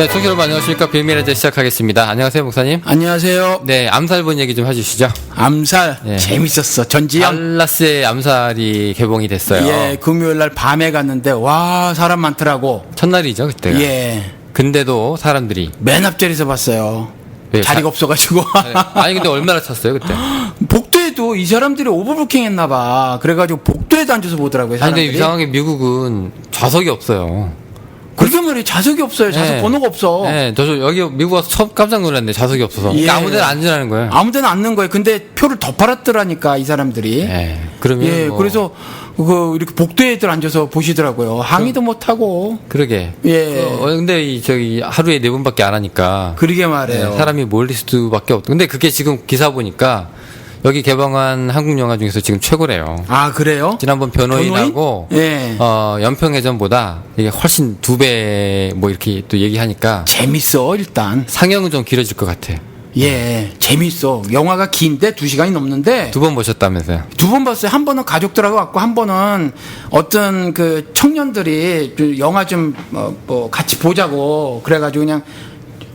네, 청취자 여러분 안녕하십니까. 빌미라제 시작하겠습니다. 안녕하세요, 목사님. 안녕하세요. 네, 암살 본 얘기 좀 해주시죠. 암살 네. 재밌었어. 전지현. 달라스의 암살이 개봉이 됐어요. 예, 금요일 날 밤에 갔는데 와 사람 많더라고. 첫날이죠, 그때가. 예, 근데도 사람들이. 맨 앞자리에서 봤어요. 왜, 자리가 없어가지고. 아니, 근데 얼마나 찼어요, 그때? 복도에도 이 사람들이 오버부킹 했나봐. 그래가지고 복도에도 앉아서 보더라고요. 아니, 사람들이. 근데 이상하게 미국은 좌석이 없어요. 그러게 말이에요. 좌석이 없어요. 좌석 네. 번호가 없어. 네, 저 여기 미국 와서 처음 깜짝 놀랐네. 좌석이 없어서. 예. 그러니까 아무 데나 앉으라는 거예요. 아무데나 앉는 거예요. 근데 표를 더 팔았더라니까 이 사람들이. 네, 그러면. 예, 뭐, 그래서 이렇게 복도에 애들 앉아서 보시더라고요. 항의도 못 하고. 그러게. 예. 근데 저기 하루에 4번밖에 안 하니까. 그러게 말해요. 네, 사람이 몰릴 수밖에 없고. 근데 그게 지금 기사 보니까 여기 개봉한 한국 영화 중에서 지금 최고래요. 아, 그래요? 지난번 변호인하고 예. 연평해전보다 이게 훨씬 2배 뭐 이렇게 또 얘기하니까 재밌어, 일단. 상영은 좀 길어질 것 같아. 예, 재밌어. 영화가 긴데 2시간이 넘는데 2번 보셨다면서요? 2번 봤어요. 한 번은 가족들하고 왔고 한 번은 어떤 그 청년들이 그 영화 좀 뭐 같이 보자고 그래가지고 그냥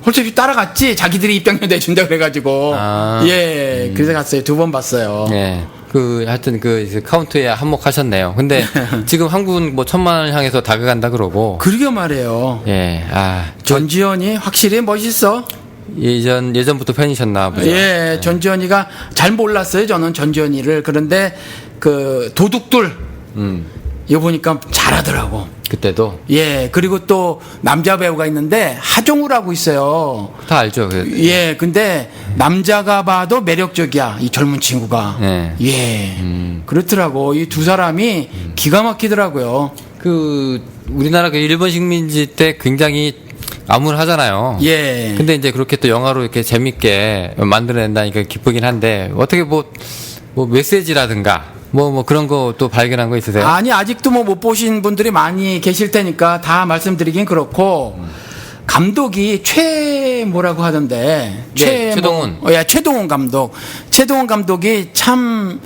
홀쭉이 따라갔지. 자기들이 입장료 내준다 그래가지고 예, 그래서 갔어요. 2번 봤어요. 예. 하여튼 이제 카운트에 한몫하셨네요. 근데 지금 한국은 뭐 1,000만을 향해서 다가간다 그러고. 그러게 말이에요. 예. 전지현이 확실히 멋있어. 예전부터 팬이셨나 보죠. 예, 전지현이가 잘 몰랐어요. 저는 전지현이를. 그런데 그 도둑들 이거 보니까 잘하더라고. 그때도 예, 그리고 또 남자 배우가 있는데 하정우라고 있어요. 다 알죠. 예, 근데 남자가 봐도 매력적이야. 이 젊은 친구가. 네. 예, 그렇더라고. 이 두 사람이 기가 막히더라고요. 우리나라 일본 식민지 때 굉장히 암울하잖아요. 예. 근데 이제 그렇게 또 영화로 이렇게 재밌게 만들어낸다니까 기쁘긴 한데 어떻게 뭐 메시지라든가 뭐 그런 거 또 발견한 거 있으세요? 아니, 아직도 뭐 못 보신 분들이 많이 계실 테니까 다 말씀드리긴 그렇고, 감독이 뭐라고 하던데. 네, 최동훈. 최동훈 감독. 최동훈 감독이 참,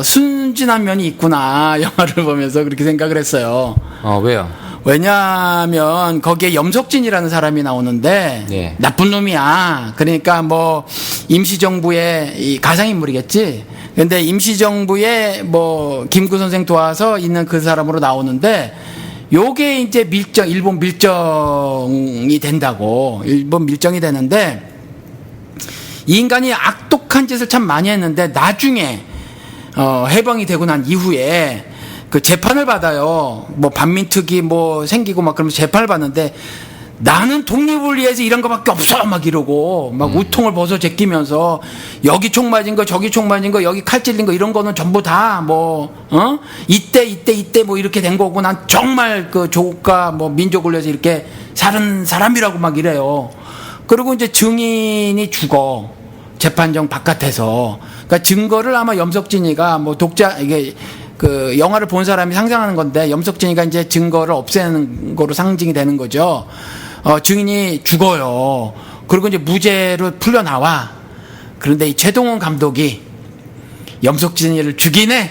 순진한 면이 있구나. 영화를 보면서 그렇게 생각을 했어요. 왜요? 왜냐하면 거기에 염석진이라는 사람이 나오는데 네. 나쁜 놈이야. 그러니까 뭐 임시정부의 이 가상인물이겠지. 근데 임시정부에 뭐 김구 선생 도와서 있는 그 사람으로 나오는데 요게 이제 일본 밀정이 된다고. 일본 밀정이 되는데 이 인간이 악독한 짓을 참 많이 했는데 나중에 해방이 되고 난 이후에 그 재판을 받아요. 뭐 반민특위 뭐 생기고 막 그러면서 재판을 받는데 나는 독립을 위해서 이런 거밖에 없어 막 이러고 막 우통을 벗어 제끼면서 여기 총 맞은 거 저기 총 맞은 거 여기 칼 찔린 거 이런 거는 전부 다 이때 뭐 이렇게 된 거고 난 정말 그 조국과 뭐 민족을 위해서 이렇게 사는 사람이라고 막 이래요. 그리고 이제 증인이 죽어. 재판정 바깥에서. 그러니까 증거를 아마 염석진이가 뭐 이게 그 영화를 본 사람이 상상하는 건데 염석진이가 이제 증거를 없애는 거로 상징이 되는 거죠. 증인이 죽어요. 그리고 이제 무죄로 풀려 나와. 그런데 이 최동훈 감독이 염석진이를 죽이네.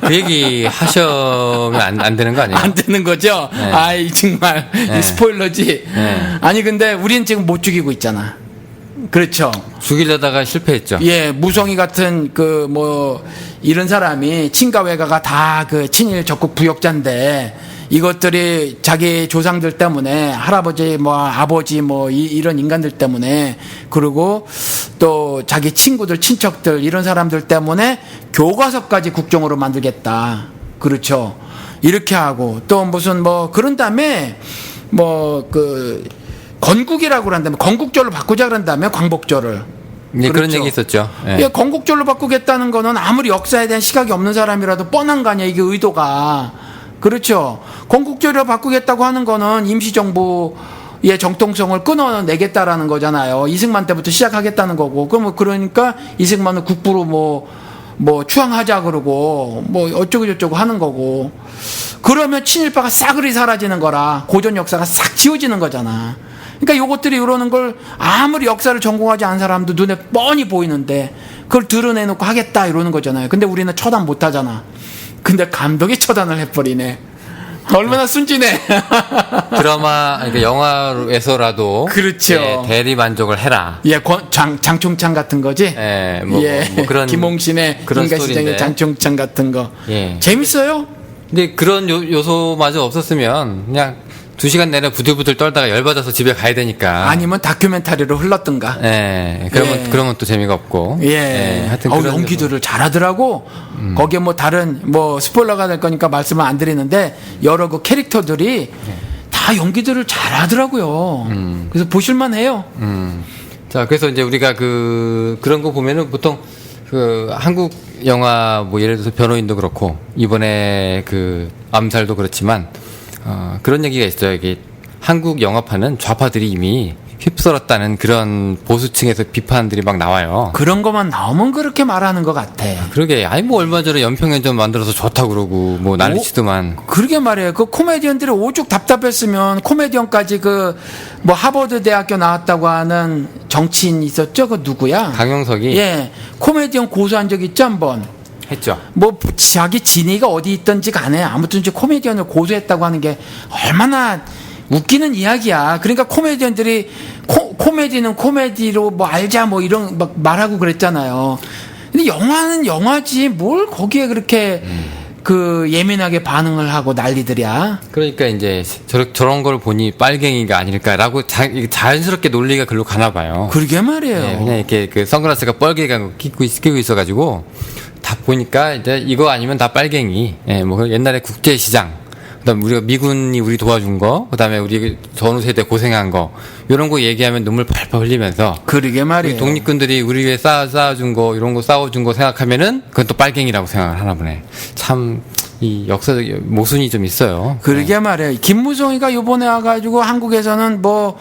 그 얘기 하시면 안 되는 거 아니에요? 안 되는 거죠. 네. 아이 정말 네. 이 스포일러지. 네. 아니 근데 우리는 지금 못 죽이고 있잖아. 그렇죠. 죽이려다가 실패했죠. 예, 무성이 같은 이런 사람이 친가외가가 다 그 친일 적국 부역자인데 이것들이 자기 조상들 때문에 할아버지 아버지 이런 인간들 때문에 그리고 또 자기 친구들 친척들 이런 사람들 때문에 교과서까지 국정으로 만들겠다. 그렇죠. 이렇게 하고 또 무슨 그런 다음에 건국이라고 그런다면 건국절로 바꾸자 그런다면 광복절을. 네, 그렇죠. 그런 얘기 있었죠. 네. 예, 건국절로 바꾸겠다는 거는 아무리 역사에 대한 시각이 없는 사람이라도 뻔한 거 아니야, 이게 의도가. 그렇죠. 건국절로 바꾸겠다고 하는 거는 임시정부의 정통성을 끊어내겠다라는 거잖아요. 이승만 때부터 시작하겠다는 거고. 그러니까 이승만은 국부로 추앙하자 그러고, 어쩌고저쩌고 하는 거고. 그러면 친일파가 싸그리 사라지는 거라 고전 역사가 싹 지워지는 거잖아. 그러니까 요것들이 이러는 걸 아무리 역사를 전공하지 않은 사람도 눈에 뻔히 보이는데 그걸 드러내놓고 하겠다 이러는 거잖아요. 근데 우리는 처단 못 하잖아. 근데 감독이 처단을 해버리네. 얼마나 순진해. 드라마, 그러니까 영화에서라도 그렇죠. 예, 대리 만족을 해라. 예, 장총창 같은 거지. 예, 뭐 그런 김홍신의 그런 인간시장의 스토리인데. 장총창 같은 거. 예. 재밌어요. 근데 그런 요소마저 없었으면 그냥 2시간 내내 부들부들 떨다가 열받아서 집에 가야 되니까. 아니면 다큐멘터리로 흘렀던가. 예, 예. 그러면 또 재미가 없고. 예. 하여튼 어우, 그런 연기들을 잘하더라고. 거기에 뭐 다른 뭐 스포일러가 될 거니까 말씀을 안 드리는데 여러 그 캐릭터들이 다 연기들을 잘하더라고요. 그래서 보실만 해요. 자, 그래서 이제 우리가 그런 거 보면은 보통 한국 영화 뭐 예를 들어서 변호인도 그렇고 이번에 암살도 그렇지만 그런 얘기가 있어요. 이게 한국 영화판은 좌파들이 이미 휩쓸었다는 그런 보수층에서 비판들이 막 나와요. 그런 것만 나오면 그렇게 말하는 것 같아. 그러게, 뭐 얼마 전에 연평연전 만들어서 좋다 그러고 뭐 난리치더만. 그러게 말이에요. 그 코미디언들이 오죽 답답했으면 코미디언까지 뭐 하버드 대학교 나왔다고 하는 정치인 있었죠? 그 누구야? 강용석이 예, 코미디언 고소한 적 있죠 한번. 했죠. 뭐 자기 진위가 어디 있던지 간에 아무튼 이제 코미디언을 고소했다고 하는 게 얼마나 웃기는 이야기야. 그러니까 코미디언들이 코미디는 코미디로 뭐 알자 뭐 이런 막 말하고 그랬잖아요. 근데 영화는 영화지 뭘 거기에 그렇게 예민하게 반응을 하고 난리들이야. 그러니까 이제 저런 걸 보니 빨갱이가 아닐까라고 자연스럽게 논리가 글로 가나 봐요. 그러게 말이에요. 네, 그냥 이렇게 선글라스가 뻘개가 끼고 있어가지고 다 보니까 이제 이거 아니면 다 빨갱이. 예, 뭐 옛날에 국제시장. 그다음 우리가 미군이 우리 도와준 거, 그다음에 우리 전후 세대 고생한 거 이런 거 얘기하면 눈물 팔팔 흘리면서 그러게 말이에요. 독립군들이 우리 위해 쌓아준 거 이런 거 싸워준 거 생각하면은 그건 또 빨갱이라고 생각을 하나 보네. 참 이 역사적 모순이 좀 있어요. 그러게 말이에요. 김무성이가 요번에 와가지고 한국에서는 뭐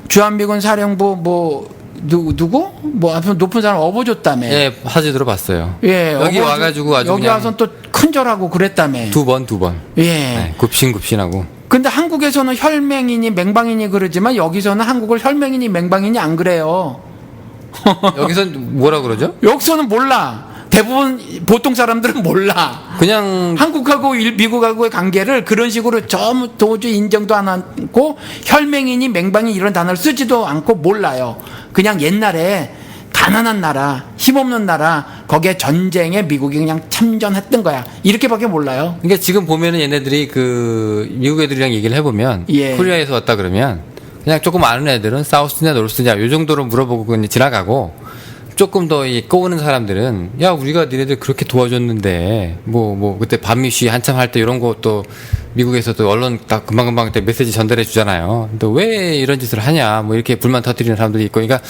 주한미군 사령부 뭐 누구? 뭐 아무튼 높은 사람 업어줬다며. 예, 사진 들어봤어요. 예, 여기 와가지고 아주 여기 그냥 와서 또 큰절하고 그랬다며. 두 번. 예. 네, 굽신굽신하고. 근데 한국에서는 혈맹이니 맹방이니 그러지만 여기서는 한국을 혈맹이니 맹방이니 안 그래요. 여기선 뭐라 그러죠? 여기서는 몰라. 대부분 보통 사람들은 몰라. 그냥 한국하고 미국하고의 관계를 그런 식으로 도저히 인정도 안 하고 혈맹이니 맹방이 이런 단어를 쓰지도 않고 몰라요. 그냥 옛날에 가난한 나라, 힘없는 나라, 거기에 전쟁에 미국이 그냥 참전했던 거야. 이렇게밖에 몰라요. 그러니까 지금 보면은 얘네들이 미국 애들이랑 얘기를 해보면 예. 코리아에서 왔다 그러면 그냥 조금 아는 애들은 사우스냐 노르스냐 요 정도로 물어보고 그냥 지나가고 조금 더 꼬우는 사람들은 야 우리가 니네들 그렇게 도와줬는데 뭐 그때 반미시 한참 할 때 이런 것도 미국에서도 언론 딱 금방금방 때 메시지 전달해 주잖아요. 근데 왜 이런 짓을 하냐 뭐 이렇게 불만 터뜨리는 사람들이 있고 그러니까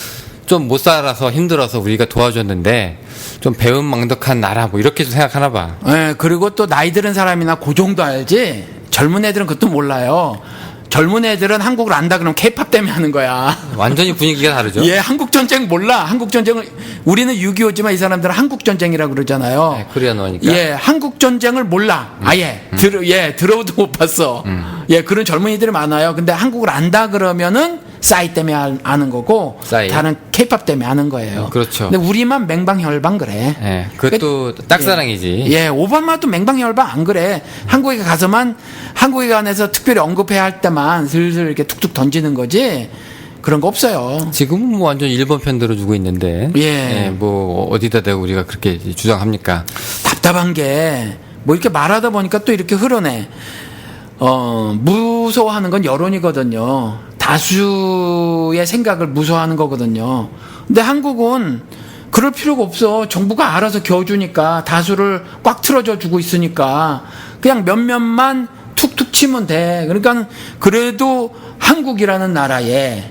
좀 못 살아서 힘들어서 우리가 도와줬는데 좀 배은망덕한 나라 뭐 이렇게 생각하나 봐. 예, 그리고 또 나이 들은 사람이나 그 정도 알지 젊은 애들은 그것도 몰라요. 젊은 애들은 한국을 안다 그러면 케이팝 때문에 하는 거야. 완전히 분위기가 다르죠. 예, 한국 전쟁 몰라. 한국 전쟁을 우리는 6.25지만 이 사람들은 한국 전쟁이라고 그러잖아요. 네, 코리안 원이니까. 예, 한국 전쟁을 몰라. 아예 들어도 못 봤어. 예, 그런 젊은이들이 많아요. 근데 한국을 안다 그러면은 싸이 때문에 아는 거고 싸이. 다른 케이팝 때문에 아는 거예요. 그렇죠. 근데 우리만 맹방혈방 그래. 예, 그것도 딱사랑이지. 예, 오바마도 맹방혈방 안 그래. 한국에 가서만 한국에 관해서 특별히 언급해야 할 때만 슬슬 이렇게 툭툭 던지는 거지. 그런 거 없어요. 지금은 뭐 완전 일본 편 들어주고 있는데. 예. 뭐 어디다 대고 우리가 그렇게 주장합니까? 답답한 게 뭐 이렇게 말하다 보니까 또 이렇게 흐르네. 무서워하는 건 여론이거든요. 다수의 생각을 무서워하는 거거든요. 근데 한국은 그럴 필요가 없어. 정부가 알아서 겨주니까 다수를 꽉 틀어져 주고 있으니까 그냥 몇몇만 툭툭 치면 돼. 그러니까 그래도 한국이라는 나라에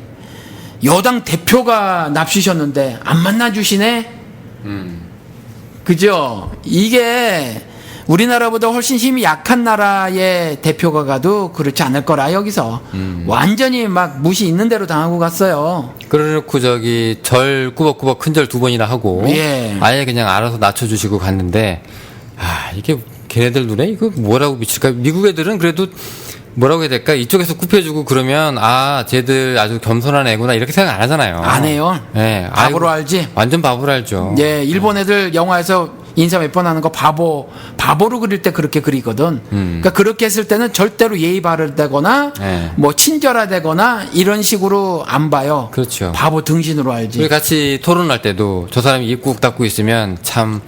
여당 대표가 납치셨는데 안 만나주시네? 그죠? 이게 우리나라보다 훨씬 힘이 약한 나라의 대표가 가도 그렇지 않을 거라 여기서 완전히 막 무시 있는 대로 당하고 갔어요. 그래놓고 절 꾸벅꾸벅 큰 절 2번이나 하고 예. 아예 그냥 알아서 낮춰주시고 갔는데 이게 걔네들 눈에 이거 뭐라고 비칠까? 미국 애들은 그래도 뭐라고 해야 될까? 이쪽에서 굽혀주고 그러면 쟤들 아주 겸손한 애구나 이렇게 생각 안 하잖아요. 안 해요. 예, 바보로 알지. 완전 바보로 알죠. 예, 일본 애들 영화에서 인사 몇 번 하는 거 바보로 그릴 때 그렇게 그리거든. 그러니까 그렇게 했을 때는 절대로 예의 바르다거나 네. 뭐 친절하다거나 이런 식으로 안 봐요. 그렇죠. 바보 등신으로 알지. 우리 같이 토론할 때도 저 사람이 입 꾹 닫고 있으면 참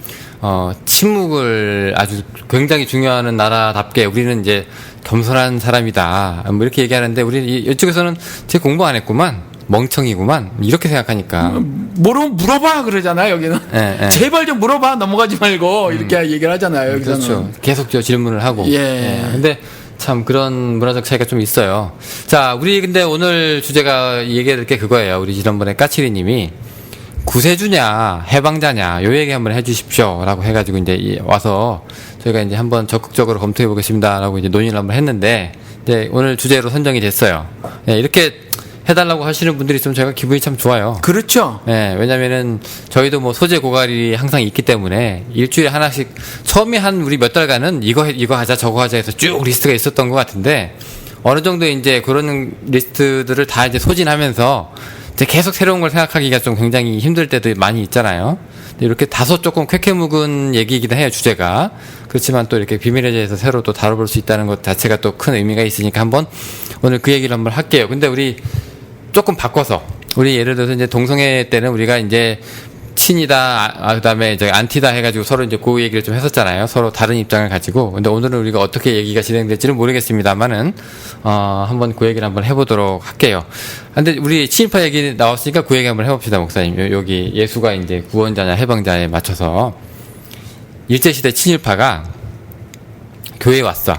침묵을 아주 굉장히 중요하는 나라답게 우리는 이제 겸손한 사람이다. 뭐 이렇게 얘기하는데 우리 이쪽에서는 제 공부 안 했구만. 멍청이구만. 이렇게 생각하니까. 물어봐 그러잖아요, 여기는. 예, 예. 제발 좀 물어봐 넘어가지 말고 이렇게 얘기를 하잖아요, 여기서는. 그렇죠. 계속 저 질문을 하고. 예. 근데 참 그런 문화적 차이가 좀 있어요. 자, 우리 근데 오늘 주제가 얘기해야 될 게 그거예요. 우리 지난번에 까칠이 님이 구세주냐, 해방자냐, 요 얘기 한번 해 주십시오. 라고 해가지고 이제 와서 저희가 이제 한번 적극적으로 검토해 보겠습니다. 라고 이제 논의를 한번 했는데, 이제 오늘 주제로 선정이 됐어요. 예, 이렇게 해달라고 하시는 분들이 있으면 저희가 기분이 참 좋아요. 그렇죠. 예, 왜냐면은 저희도 뭐 소재 고갈이 항상 있기 때문에 일주일에 하나씩 처음에 한 우리 몇 달간은 이거 하자 저거 하자 해서 쭉 리스트가 있었던 것 같은데 어느 정도 이제 그런 리스트들을 다 이제 소진하면서 이제 계속 새로운 걸 생각하기가 좀 굉장히 힘들 때도 많이 있잖아요. 이렇게 다소 조금 쾌쾌 묵은 얘기이긴 해요, 주제가. 그렇지만 또 이렇게 비밀의 제에서 새로 또 다뤄볼 수 있다는 것 자체가 또 큰 의미가 있으니까 한번 오늘 그 얘기를 한번 할게요. 근데 우리 조금 바꿔서 우리 예를 들어서 이제 동성애 때는 우리가 이제 친이다, 그다음에 이제 안티다 해가지고 서로 이제 그 얘기를 좀 했었잖아요. 서로 다른 입장을 가지고. 근데 오늘은 우리가 어떻게 얘기가 진행될지는 모르겠습니다만은 한번 그 얘기를 한번 해보도록 할게요. 근데 우리 친일파 얘기 나왔으니까 그 얘기 한번 해봅시다, 목사님. 여기 예수가 이제 구원자냐 해방자에 맞춰서 일제시대 친일파가 교회에 왔어.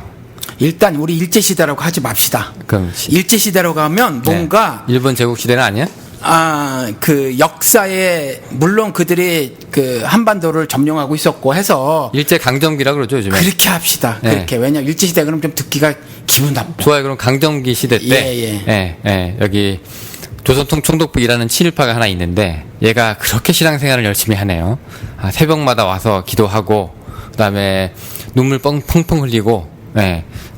일단 우리 일제시대라고 하지 맙시다. 그럼 일제시대라고 하면 뭔가 일본 제국 시대는 아니야? 그 역사에 물론 그들이 그 한반도를 점령하고 있었고 해서 일제 강점기라 그러죠, 요즘에. 그렇게 합시다. 네. 그렇게. 왜냐면 일제시대 그럼 좀 듣기가 기분 나빠. 좋아요. 그럼 강점기 시대 때 여기 조선총독부 일하는 친일파가 하나 있는데 얘가 그렇게 신앙생활을 열심히 하네요. 새벽마다 와서 기도하고 그다음에 눈물 펑펑 흘리고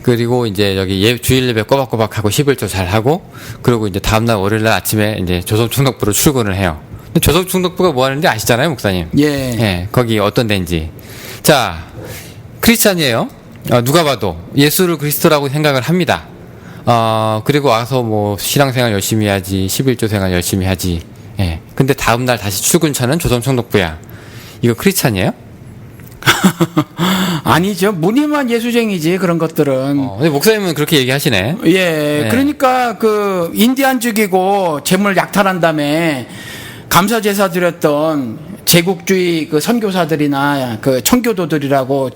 그리고 이제 여기 주일 예배 꼬박꼬박하고 11조 잘 하고 그리고 이제 다음날 월요일날 아침에 이제 조선총독부로 출근을 해요. 근데 조선총독부가 뭐 하는지 아시잖아요, 목사님. 예. 거기 어떤 데인지. 자, 크리스찬이에요. 누가 봐도 예수를 그리스도라고 생각을 합니다. 그리고 와서 뭐 신앙생활 열심히 하지, 11조 생활 열심히 하지. 근데 다음날 다시 출근차는 조선총독부야. 이거 크리스찬이에요? 아니죠. 무늬만 예수쟁이지 그런 것들은. 근데 목사님은 그렇게 얘기하시네. 예. 그러니까 그 인디안 죽이고 재물 약탈한 다음에 감사 제사 드렸던 제국주의 그 선교사들이나 그 청교도들이라고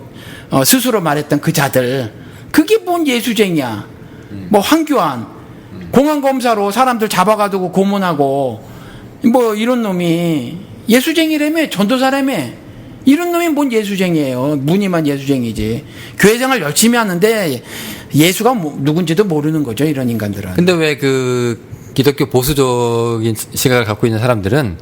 스스로 말했던 그 자들 그게 뭔 예수쟁이야. 뭐 황교안 공안검사로 사람들 잡아가지고 고문하고 뭐 이런 놈이 예수쟁이라며 전도사라며. 이런 놈이 뭔 예수쟁이에요. 무늬만 예수쟁이지. 교회생활 열심히 하는데 예수가 누군지도 모르는 거죠. 이런 인간들은. 근데 왜 그 기독교 보수적인 시각을 갖고 있는 사람들은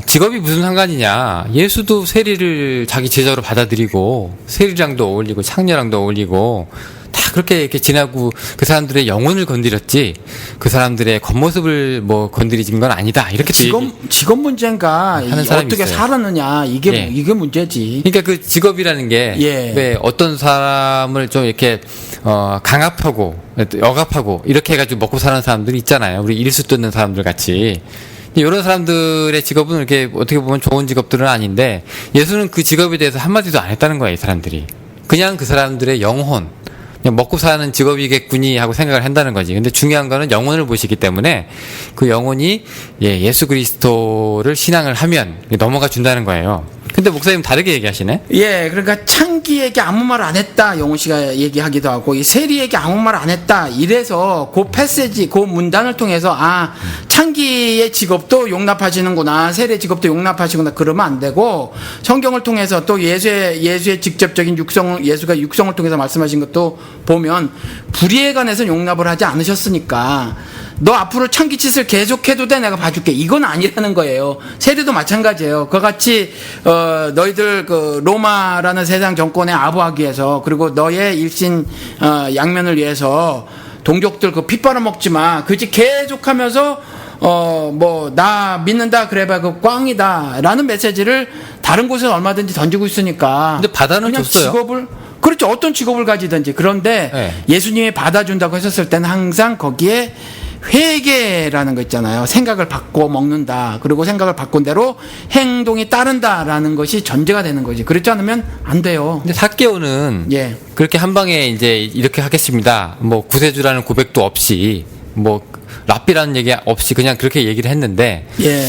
직업이 무슨 상관이냐. 예수도 세리를 자기 제자로 받아들이고 세리랑도 어울리고 창녀랑도 어울리고 다 그렇게 이렇게 지나고 그 사람들의 영혼을 건드렸지 그 사람들의 겉모습을 뭐 건드리진 건 아니다. 이렇게 직업 문제인가 하는 사람이 어떻게 있어요. 살았느냐 이게 문제지. 그러니까 그 직업이라는 게 왜 어떤 사람을 좀 이렇게 강압하고 억압하고 이렇게 해가지고 먹고 사는 사람들이 있잖아요. 우리 일수 뜯는 사람들 같이. 이런 사람들의 직업은 이렇게 어떻게 보면 좋은 직업들은 아닌데 예수는 그 직업에 대해서 한마디도 안 했다는 거예요. 이 사람들이. 그냥 그 사람들의 영혼 그냥 먹고 사는 직업이겠구니 하고 생각을 한다는 거지. 근데 중요한 거는 영혼을 보시기 때문에 그 영혼이 예수 그리스도를 신앙을 하면 넘어가 준다는 거예요. 근데 목사님 다르게 얘기하시네? 예, 그러니까 창기에게 아무 말 안 했다. 영호 씨가 얘기하기도 하고, 이 세리에게 아무 말 안 했다. 이래서 그 패시지, 그 문단을 통해서 창기의 직업도 용납하시는구나. 세리의 직업도 용납하시구나. 그러면 안 되고, 성경을 통해서 또 예수의 직접적인 예수가 육성을 통해서 말씀하신 것도 보면 불의에 관해서 용납을 하지 않으셨으니까 너 앞으로 창기짓을 계속해도 돼 내가 봐줄게 이건 아니라는 거예요. 세리도 마찬가지예요. 그와 같이 너희들 그 로마라는 세상 정권에 아부하기 위해서 그리고 너의 일신 양면을 위해서 동족들 그 피 빨아먹지 마. 그지 계속하면서 뭐 나 믿는다 그래봐 그 꽝이다 라는 메시지를 다른 곳에 얼마든지 던지고 있으니까. 근데 받아는 그냥 줬어요. 직업을 그렇죠. 어떤 직업을 가지든지. 그런데 네. 예수님이 받아준다고 했었을 때는 항상 거기에 회개라는 거 있잖아요. 생각을 바꿔 먹는다. 그리고 생각을 바꾼 대로 행동이 따른다라는 것이 전제가 되는 거지. 그렇지 않으면 안 돼요. 근데 삭개오는 예. 그렇게 한 방에 이제 이렇게 하겠습니다. 뭐 구세주라는 고백도 없이 뭐 랍비라는 얘기 없이 그냥 그렇게 얘기를 했는데 예.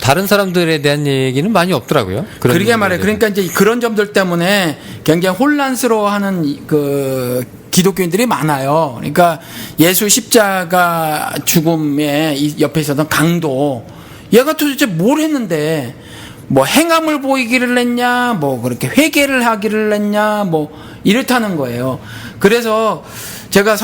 다른 사람들에 대한 얘기는 많이 없더라고요. 그러게 말이에요. 그러니까 이제 그런 점들 때문에 굉장히 혼란스러워하는 그 기독교인들이 많아요. 그러니까 예수 십자가 죽음에 이 옆에 있었던 강도, 얘가 도대체 뭘 했는데 뭐 행함을 보이기를 했냐, 뭐 그렇게 회개를 하기를 했냐, 뭐 이렇다는 거예요. 그래서 제가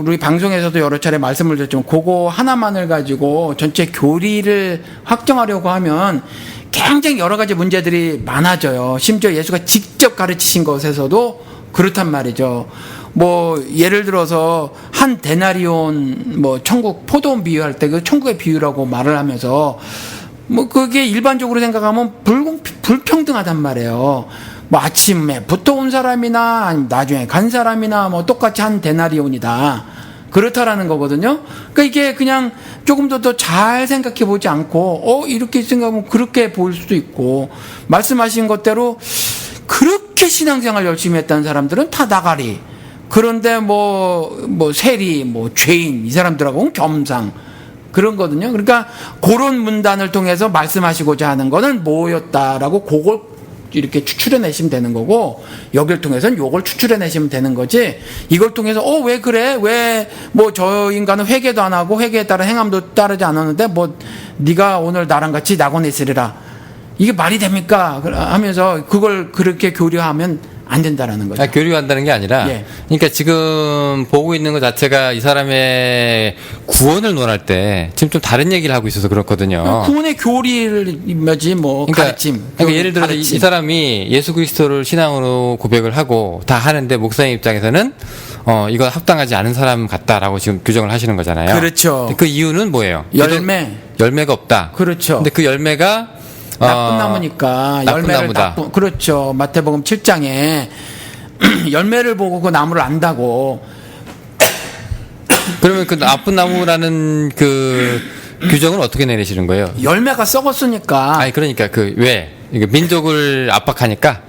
우리 방송에서도 여러 차례 말씀을 드렸지만 그거 하나만을 가지고 전체 교리를 확정하려고 하면 굉장히 여러 가지 문제들이 많아져요. 심지어 예수가 직접 가르치신 것에서도 그렇단 말이죠. 뭐 예를 들어서 한 데나리온 뭐 천국 포도원 비유할 때 그 천국의 비유라고 말을 하면서 뭐 그게 일반적으로 생각하면 불평등하단 말이에요. 뭐 아침에부터 온 사람이나 아니면 나중에 간 사람이나 뭐 똑같이 한 데나리온이다. 그렇다라는 거거든요. 그러니까 이게 그냥 조금 더 잘 생각해 보지 않고 이렇게 생각하면 그렇게 보일 수도 있고, 말씀하신 것대로 그렇게 신앙생활 열심히 했다는 사람들은 다 나가리. 그런데 뭐 세리, 뭐 죄인, 이 사람들하고는 겸상. 그런 거거든요. 그러니까 그런 문단을 통해서 말씀하시고자 하는 거는 뭐였다라고 그걸 이렇게 추출해내시면 되는 거고, 여기를 통해서는 요걸 추출해내시면 되는 거지, 이걸 통해서 왜 그래? 왜 뭐 저 인간은 회개도 안 하고 회개에 따라 행함도 따르지 않았는데 뭐 네가 오늘 나랑 같이 낙원에 있으리라, 이게 말이 됩니까? 하면서 그걸 그렇게 교류하면 안 된다라는 거죠. 교류한다는 게 아니라, 예. 그러니까 지금 보고 있는 것 자체가 이 사람의 구원을 논할 때 지금 좀 다른 얘기를 하고 있어서 그렇거든요. 구원의 교리면지 뭐 그러니까, 가르침. 그러니까 예를 들어서 이 가르침. 사람이 예수 그리스도를 신앙으로 고백을 하고 다 하는데 목사님 입장에서는 이건 합당하지 않은 사람 같다라고 지금 규정을 하시는 거잖아요. 그렇죠. 근데 그 이유는 뭐예요? 열매가 없다. 그렇죠. 근데 그 열매가 나쁜 나무니까 나쁜 열매를 나무다. 그렇죠. 마태복음 7장에 열매를 보고 그 나무를 안다고. 그러면 그 나쁜 나무라는 그 규정은 어떻게 내리시는 거예요? 열매가 썩었으니까. 아니 그러니까 왜 이게 민족을 압박하니까,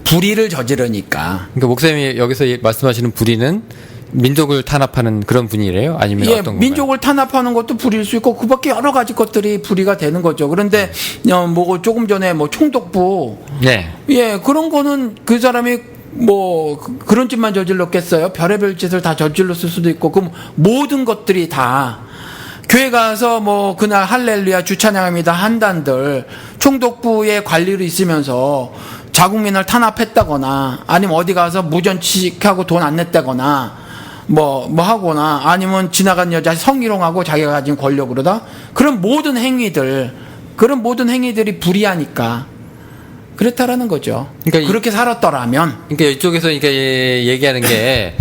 불의를 저지르니까. 그러니까 목사님이 여기서 말씀하시는 불의는 민족을 탄압하는 그런 분이래요? 아니면 어떤 건가요? 민족을 탄압하는 것도 불의일 수 있고 그밖에 여러 가지 것들이 불의가 되는 거죠. 그런데 뭐 조금 전에 뭐 총독부, 네. 그런 거는 그 사람이 뭐 그런 짓만 저질렀겠어요? 별의별 짓을 다 저질렀을 수도 있고, 그 모든 것들이 다 교회 가서 뭐 그날 할렐루야 주찬양합니다 한단들 총독부의 관리로 있으면서 자국민을 탄압했다거나, 아니면 어디 가서 무전치식하고 돈 안 냈다거나, 뭐 하거나, 아니면 지나간 여자 성희롱하고 자기가 가진 권력으로다, 그런 모든 행위들이 불의하니까 그렇다라는 거죠. 그러니까 그렇게 살았더라면. 그러니까 이쪽에서 얘기하는 게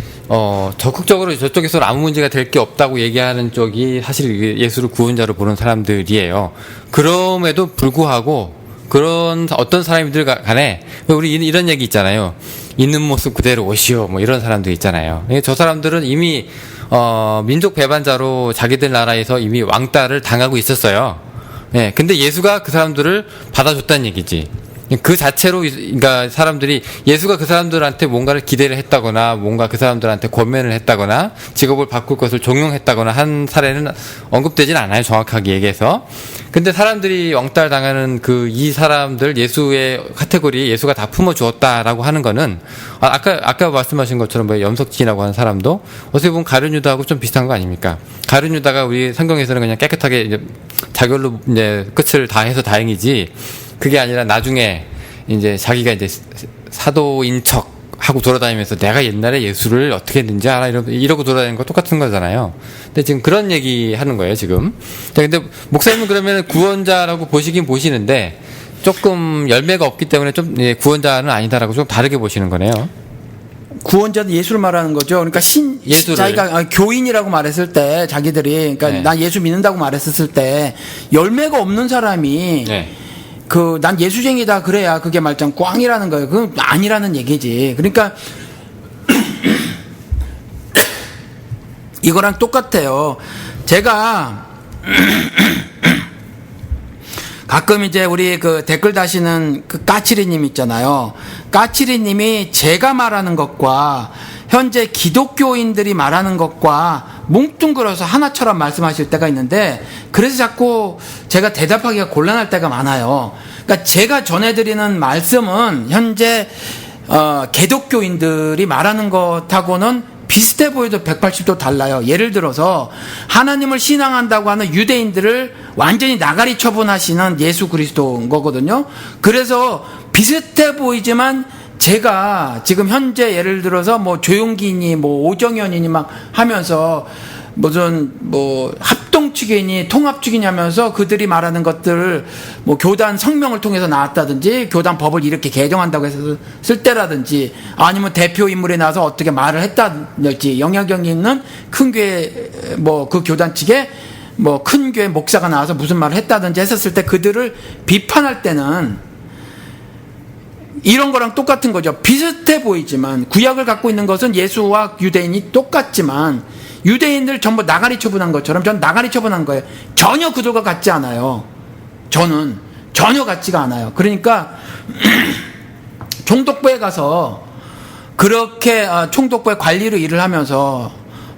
적극적으로 저쪽에서는 아무 문제가 될 게 없다고 얘기하는 쪽이 사실 예수를 구원자로 보는 사람들이에요. 그럼에도 불구하고 그런 어떤 사람들 간에 우리 이런 얘기 있잖아요. 있는 모습 그대로 오시오, 뭐 이런 사람들 있잖아요. 저 사람들은 이미 민족 배반자로 자기들 나라에서 이미 왕따를 당하고 있었어요. 예, 근데 예수가 그 사람들을 받아줬다는 얘기지. 그 자체로, 그러니까 사람들이 예수가 그 사람들한테 뭔가를 기대를 했다거나, 뭔가 그 사람들한테 권면을 했다거나, 직업을 바꿀 것을 종용했다거나 한 사례는 언급되진 않아요, 정확하게 얘기해서. 근데 사람들이 왕따를 당하는 이 사람들, 예수의 카테고리에 예수가 다 품어주었다라고 하는 거는, 아까 말씀하신 것처럼 뭐 염석진이라고 하는 사람도 어떻게 보면 가룟유다하고 좀 비슷한 거 아닙니까? 가룟유다가 우리 성경에서는 그냥 깨끗하게 이제 자결로 이제 끝을 다 해서 다행이지, 그게 아니라 나중에 이제 자기가 이제 사도인 척 하고 돌아다니면서 내가 옛날에 예수를 어떻게 했는지 알아, 이러고 돌아다니는 거 똑같은 거잖아요. 근데 지금 그런 얘기 하는 거예요, 지금. 자, 근데 목사님은 그러면 구원자라고 보시긴 보시는데 조금 열매가 없기 때문에 좀 구원자는 아니다라고 좀 다르게 보시는 거네요. 구원자는 예수를 말하는 거죠. 그러니까 예수를. 자기가 교인이라고 말했을 때, 자기들이, 그러니까 네. 난 예수 믿는다고 말했었을 때, 열매가 없는 사람이, 네. 난 예수쟁이다 그래야 그게 말짱 꽝이라는 거예요. 그건 아니라는 얘기지. 그러니까 이거랑 똑같아요. 제가 가끔 이제 우리 그 댓글 다시는 그 까치리님 있잖아요. 까치리님이 제가 말하는 것과 현재 기독교인들이 말하는 것과 뭉뚱그려서 하나처럼 말씀하실 때가 있는데, 그래서 자꾸 제가 대답하기가 곤란할 때가 많아요. 그러니까 제가 전해드리는 말씀은 현재 기독교인들이 말하는 것하고는 비슷해 보여도 180도 달라요. 예를 들어서 하나님을 신앙한다고 하는 유대인들을 완전히 나가리 처분하시는 예수 그리스도인 거거든요. 그래서 비슷해 보이지만 제가 지금 현재 예를 들어서 뭐 조용기니 뭐 오정현이니 막 하면서 무슨 뭐 합동축이니 통합축이니 하면서 그들이 말하는 것들을 뭐 교단 성명을 통해서 나왔다든지 교단 법을 이렇게 개정한다고 해서 쓸 때라든지 아니면 대표 인물이 나와서 어떻게 말을 했다든지 영향력 있는 큰 교회 뭐 그 교단 측에 뭐 큰 교회 목사가 나와서 무슨 말을 했다든지 했었을 때 그들을 비판할 때는 이런 거랑 똑같은 거죠. 비슷해 보이지만 구약을 갖고 있는 것은 예수와 유대인이 똑같지만 유대인들 전부 나가리 처분한 것처럼 전 나가리 처분한 거예요. 전혀 그들과 같지 않아요. 저는 전혀 같지가 않아요. 그러니까 총독부에 가서 그렇게 총독부의 관리로 일을 하면서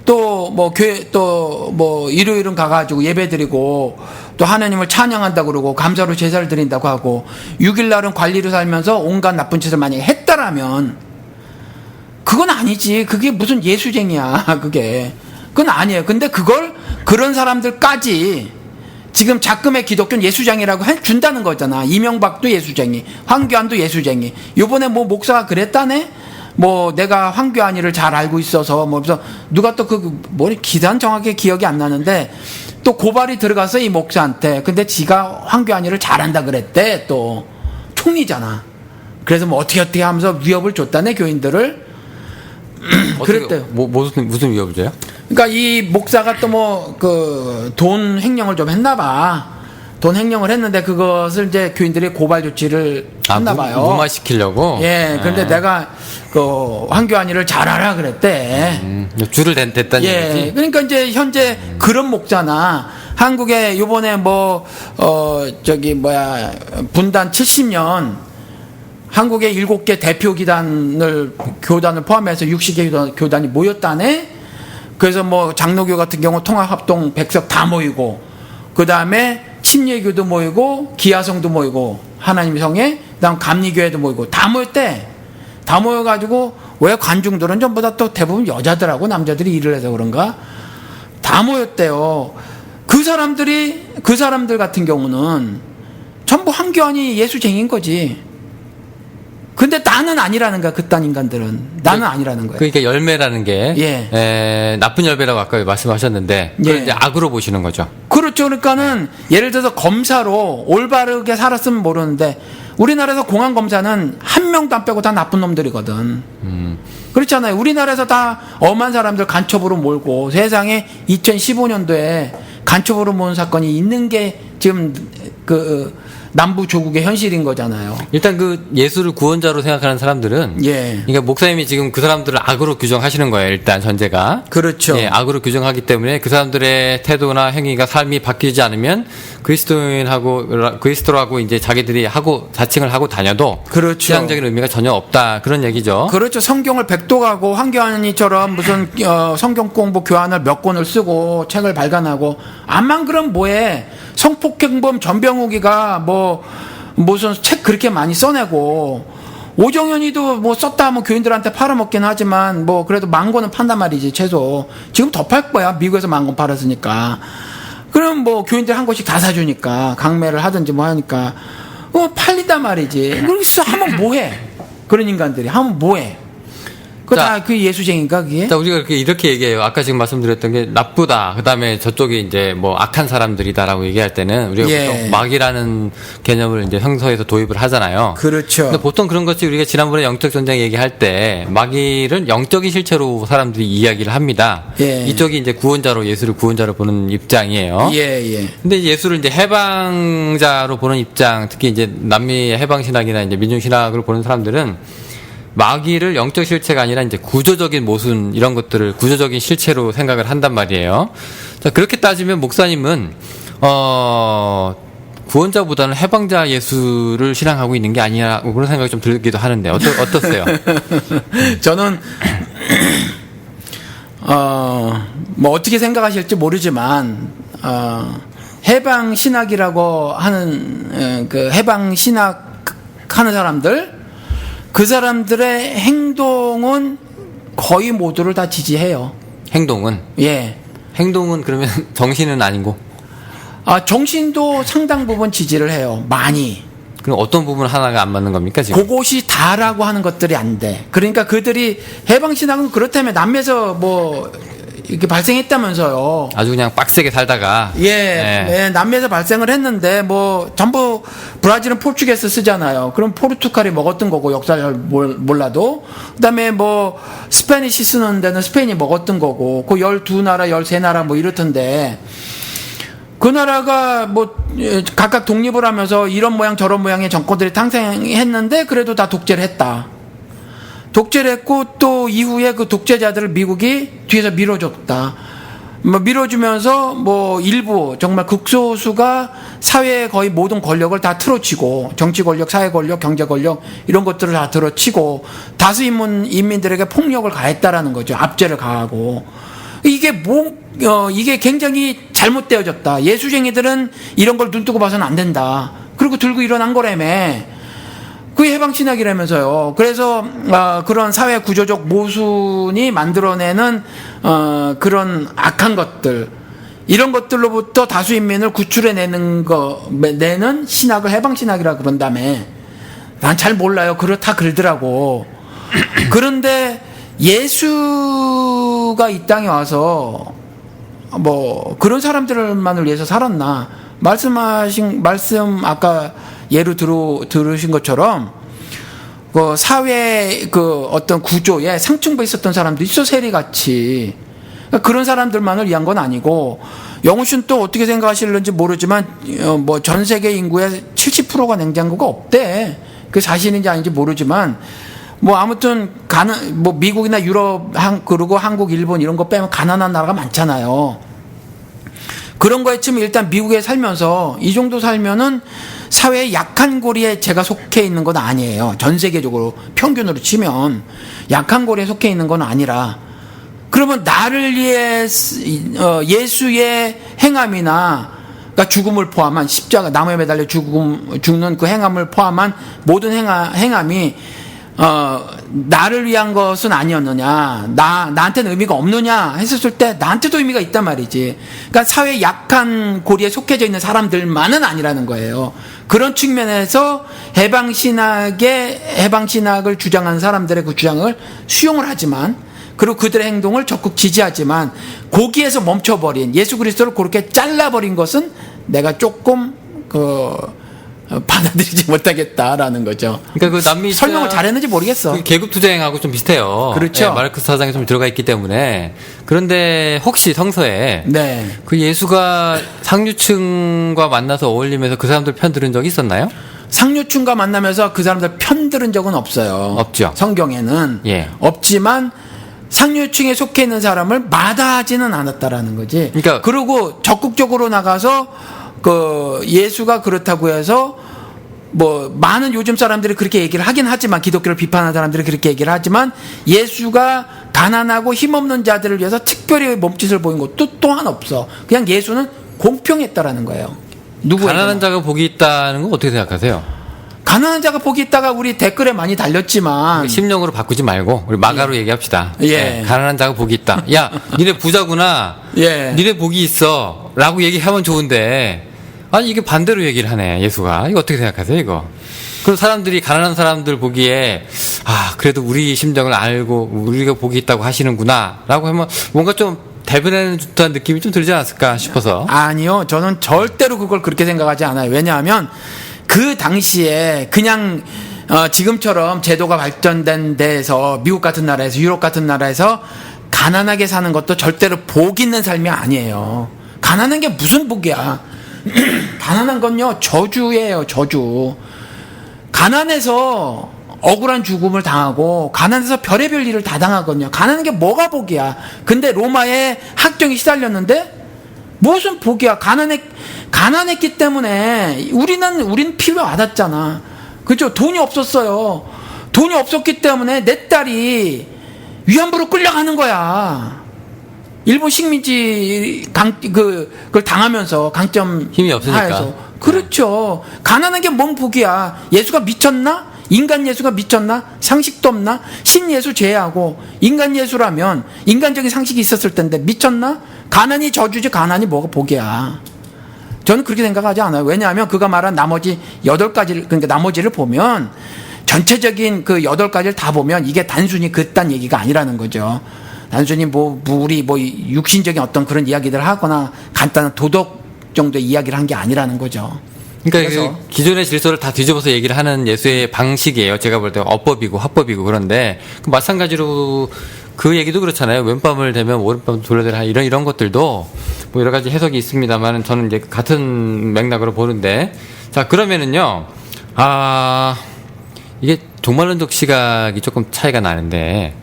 또 뭐 교회 또 뭐 일요일은 가가지고 예배드리고 또 하나님을 찬양한다고 그러고 감사로 제사를 드린다고 하고 6일 날은 관리로 살면서 온갖 나쁜 짓을 만약에 했다라면 그건 아니지. 그게 무슨 예수쟁이야. 그건 아니에요. 근데 그걸 그런 사람들까지 지금 작금의 기독교는 예수쟁이라고 해준다는 거잖아. 이명박도 예수쟁이, 황교안도 예수쟁이. 요번에 뭐 목사가 그랬다네? 뭐 내가 황교안이를 잘 알고 있어서 뭐 그래서 누가 또 뭐 기사는 정확하게 기억이 안 나는데 또 고발이 들어가서 이 목사한테 근데 지가 황교안이를 잘한다 그랬대. 또 총리잖아. 그래서 뭐 어떻게 하면서 위협을 줬다네 교인들을. 그랬대요. 무슨 위협을 줘요? 그러니까 이 목사가 또 뭐 그 돈 횡령을 좀 했나 봐. 돈 횡령을 했는데 그것을 이제 교인들이 고발 조치를 했나 봐요. 무마시키려고? 예. 그런데 내가 그 황교안이를 잘 알아 그랬대. 줄을 댔다는 얘기지? 예. 그러니까 이제 현재 그런 목자나 한국에 요번에 뭐 분단 70년 한국의 7개 대표 교단을 포함해서 60개 교단이 모였다네. 그래서 뭐 장로교 같은 경우 통합합동 100석 다 모이고, 그 다음에 침례교도 모이고, 기아성도 모이고, 하나님 성에, 그 다음 감리교회도 모이고, 다 모였대. 다 모여가지고, 왜 관중들은 전부 다 또 대부분 여자들하고 남자들이 일을 해서 그런가? 다 모였대요. 그 사람들 같은 경우는 전부 황교안이 예수쟁인 거지. 근데 나는 아니라는 거야. 그딴 인간들은 나는 아니라는 거야. 그러니까 열매라는 게 나쁜 열매라고 아까 말씀하셨는데 그걸 이제 악으로 보시는 거죠. 그렇죠. 그러니까는 예를 들어서 검사로 올바르게 살았으면 모르는데 우리나라에서 공안 검사는 한 명도 안 빼고 다 나쁜 놈들이거든. 그렇잖아요. 우리나라에서 다 엄한 사람들 간첩으로 몰고 세상에 2015년도에 간첩으로 모은 사건이 있는 게 지금 그 남부 조국의 현실인 거잖아요. 일단 그 예수를 구원자로 생각하는 사람들은 그러니까 목사님이 지금 그 사람들을 악으로 규정하시는 거예요. 일단 전제가. 그렇죠. 예, 악으로 규정하기 때문에 그 사람들의 태도나 행위가 삶이 바뀌지 않으면 그리스도라고 이제 자기들이 하고 자칭을 하고 다녀도 그렇죠. 신앙적인 의미가 전혀 없다. 그런 얘기죠. 그렇죠. 성경을 백독하고 황교안이처럼 무슨 성경 공부 교환을 몇 권을 쓰고 책을 발간하고 암만 그럼 뭐해. 성폭행범 전병욱이가 뭐 무슨 책 그렇게 많이 써내고 오정현이도 뭐 썼다 하면 교인들한테 팔아먹긴 하지만 뭐 그래도 10,000권은 판단 말이지 최소. 지금 더 팔 거야. 미국에서 10,000권 팔았으니까. 그럼 뭐 교인들 한 권씩 다 사주니까 강매를 하든지 뭐 하니까 팔린단 말이지. 그래서 하면 뭐해. 그런 인간들이 하면 뭐해. 그거 자, 다 그 예수쟁인가 그게? 자, 우리가 이렇게 얘기해요. 아까 지금 말씀드렸던 게 나쁘다. 그 다음에 저쪽이 이제 뭐 악한 사람들이다라고 얘기할 때는 우리가 예. 보통 막이라는 개념을 이제 성서에서 도입을 하잖아요. 그렇죠. 근데 보통 그런 것이 우리가 지난번에 영적 전쟁 얘기할 때 마귀를 영적인 실체로 사람들이 이야기를 합니다. 예. 이쪽이 이제 구원자로 예수를 구원자로 보는 입장이에요. 예. 근데 예수를 이제 해방자로 보는 입장, 특히 이제 남미의 해방 신학이나 이제 민중 신학을 보는 사람들은 마귀를 영적 실체가 아니라 이제 구조적인 모순 이런 것들을 구조적인 실체로 생각을 한단 말이에요. 자, 그렇게 따지면 목사님은 구원자보다는 해방자 예수를 신앙하고 있는 게 아니냐 그런 생각이 좀 들기도 하는데 어떠세요? 저는 뭐 어떻게 생각하실지 모르지만 해방 신학이라고 하는 그 해방 신학 하는 사람들 그 사람들의 행동은 거의 모두를 다 지지해요. 행동은? 예. 행동은 그러면 정신은 아니고? 정신도 상당 부분 지지를 해요. 많이. 그럼 어떤 부분 하나가 안 맞는 겁니까, 지금? 그것이 다라고 하는 것들이 안 돼. 그러니까 그들이 해방신학은 그렇다면 남미에서 뭐 이렇게 발생했다면서요. 아주 그냥 빡세게 살다가. 예, 남미에서 발생을 했는데 뭐 전부 브라질은 포르투게스 쓰잖아요. 그럼 포르투갈이 먹었던 거고 역사를 잘 몰라도 그다음에 뭐 스페니시 쓰는 데는 스페인이 먹었던 거고 그 12나라 13나라 뭐 이렇던데 그 나라가 뭐 각각 독립을 하면서 이런 모양 저런 모양의 정권들이 탄생했는데 그래도 다 독재를 했다. 독재를 했고 또 이후에 그 독재자들을 미국이 뒤에서 밀어줬다. 뭐 밀어주면서 뭐 일부 정말 극소수가 사회의 거의 모든 권력을 다 틀어치고 정치 권력, 사회 권력, 경제 권력 이런 것들을 다 틀어치고 다수 인민들에게 폭력을 가했다라는 거죠. 압제를 가하고 이게 굉장히 잘못되어졌다. 예수쟁이들은 이런 걸 눈뜨고 봐서는 안 된다. 그리고 들고 일어난 거라며. 그게 해방신학이라면서요. 그래서 그런 사회 구조적 모순이 만들어내는 그런 악한 것들 이런 것들로부터 다수 인민을 구출해내는 내는 신학을 해방신학이라 그런다며. 난 잘 몰라요. 그렇다 그러더라고. 그런데 예수가 이 땅에 와서 뭐 그런 사람들만을 위해서 살았나? 말씀 아까 예로 들으신 것처럼 그 사회 그 어떤 구조에 상층부에 있었던 사람도 있어 세리같이 그런 사람들만을 위한 건 아니고 영훈 씨는 또 어떻게 생각하실는지 모르지만 뭐 전 세계 인구의 70%가 냉장고가 없대. 그게 사실인지 아닌지 모르지만 뭐 아무튼 뭐 미국이나 유럽 그리고 한국, 일본 이런 거 빼면 가난한 나라가 많잖아요. 그런 거에 치면 일단 미국에 살면서 이 정도 살면은 사회의 약한 고리에 제가 속해 있는 건 아니에요. 전 세계적으로 평균으로 치면 약한 고리에 속해 있는 건 아니라 그러면 나를 위해 예수의 행함이나 그러니까 죽음을 포함한 십자가 나무에 매달려 죽는 그 행함을 포함한 모든 행함이 나를 위한 것은 아니었느냐, 나한테는 의미가 없느냐 했었을 때 나한테도 의미가 있단 말이지. 그러니까 사회 약한 고리에 속해져 있는 사람들만은 아니라는 거예요. 그런 측면에서 해방신학을 주장하는 사람들의 그 주장을 수용을 하지만, 그리고 그들의 행동을 적극 지지하지만, 거기에서 멈춰버린 예수 그리스도를 그렇게 잘라버린 것은 내가 조금 받아들이지 못하겠다라는 거죠. 그러니까 그 남미 설명을 잘했는지 모르겠어. 그 계급 투쟁하고 좀 비슷해요. 그렇죠. 네, 마르크스 사상이 좀 들어가 있기 때문에. 그런데 혹시 성서에 네. 그 예수가 상류층과 만나서 어울리면서 그 사람들 편 들은 적이 있었나요? 상류층과 만나면서 그 사람들 편 들은 적은 없어요. 없죠. 성경에는 없지만 상류층에 속해 있는 사람을 마다하지는 않았다라는 거지. 그러니까 그리고 적극적으로 나가서 그 예수가 그렇다고 해서 뭐 많은 요즘 사람들이 그렇게 얘기를 하긴 하지만, 기독교를 비판하는 사람들이 그렇게 얘기를 하지만, 예수가 가난하고 힘없는 자들을 위해서 특별히 몸짓을 보인 것도 또한 없어. 그냥 예수는 공평했다라는 거예요. 가난한 자가 복이 있다는 건 어떻게 생각하세요? 가난한 자가 복이 있다가 우리 댓글에 많이 달렸지만 심령으로 바꾸지 말고 우리 마가로 얘기합시다. 예. 가난한 자가 복이 있다. 야, 니네 부자구나. 니네 복이 있어. 라고 얘기하면 좋은데, 아니 이게 반대로 얘기를 하네, 예수가. 이거 어떻게 생각하세요, 이거? 그럼 사람들이 가난한 사람들 보기에 그래도 우리 심정을 알고 우리가 복이 있다고 하시는구나라고 하면 뭔가 좀 대변하는 듯한 느낌이 좀 들지 않았을까 싶어서. 아니요, 저는 절대로 그걸 그렇게 생각하지 않아요. 왜냐하면 그 당시에 그냥 지금처럼 제도가 발전된 데에서 미국 같은 나라에서 유럽 같은 나라에서 가난하게 사는 것도 절대로 복 있는 삶이 아니에요. 가난한 게 무슨 복이야. 가난한 건요 저주예요. 저주. 가난해서 억울한 죽음을 당하고 가난해서 별의별 일을 다 당하거든요. 가난한 게 뭐가 복이야. 근데 로마의 학정이 시달렸는데 무슨 복이야. 가난했기 때문에 우린 피를 받았잖아. 그죠? 돈이 없었어요. 돈이 없었기 때문에 내 딸이 위안부로 끌려가는 거야. 일본 식민지 그걸 당하면서 강점 힘이 없으니까. 하에서. 그렇죠. 가난한 게 뭔 복이야. 예수가 미쳤나? 인간 예수가 미쳤나? 상식도 없나? 신예수 제외하고 인간 예수라면 인간적인 상식이 있었을 텐데 미쳤나? 가난이 저주지 가난이 뭐가 복이야. 저는 그렇게 생각하지 않아요. 왜냐하면 그가 말한 나머지 8가지를 그러니까 나머지를 보면 전체적인 그 8가지를 다 보면 이게 단순히 그딴 얘기가 아니라는 거죠. 단순히 우리 육신적인 어떤 그런 이야기들을 하거나 간단한 도덕 정도의 이야기를 한 게 아니라는 거죠. 그러니까 그래서 그 기존의 질서를 다 뒤집어서 얘기를 하는 예수의 방식이에요. 제가 볼 때 어법이고 합법이고. 그런데 마찬가지로 그 얘기도 그렇잖아요. 왼밤을 대면 오른밤 돌려대라 이런 것들도 뭐 여러 가지 해석이 있습니다만 저는 이제 같은 맥락으로 보는데, 자 그러면은요 이게 종말론적 시각이 조금 차이가 나는데,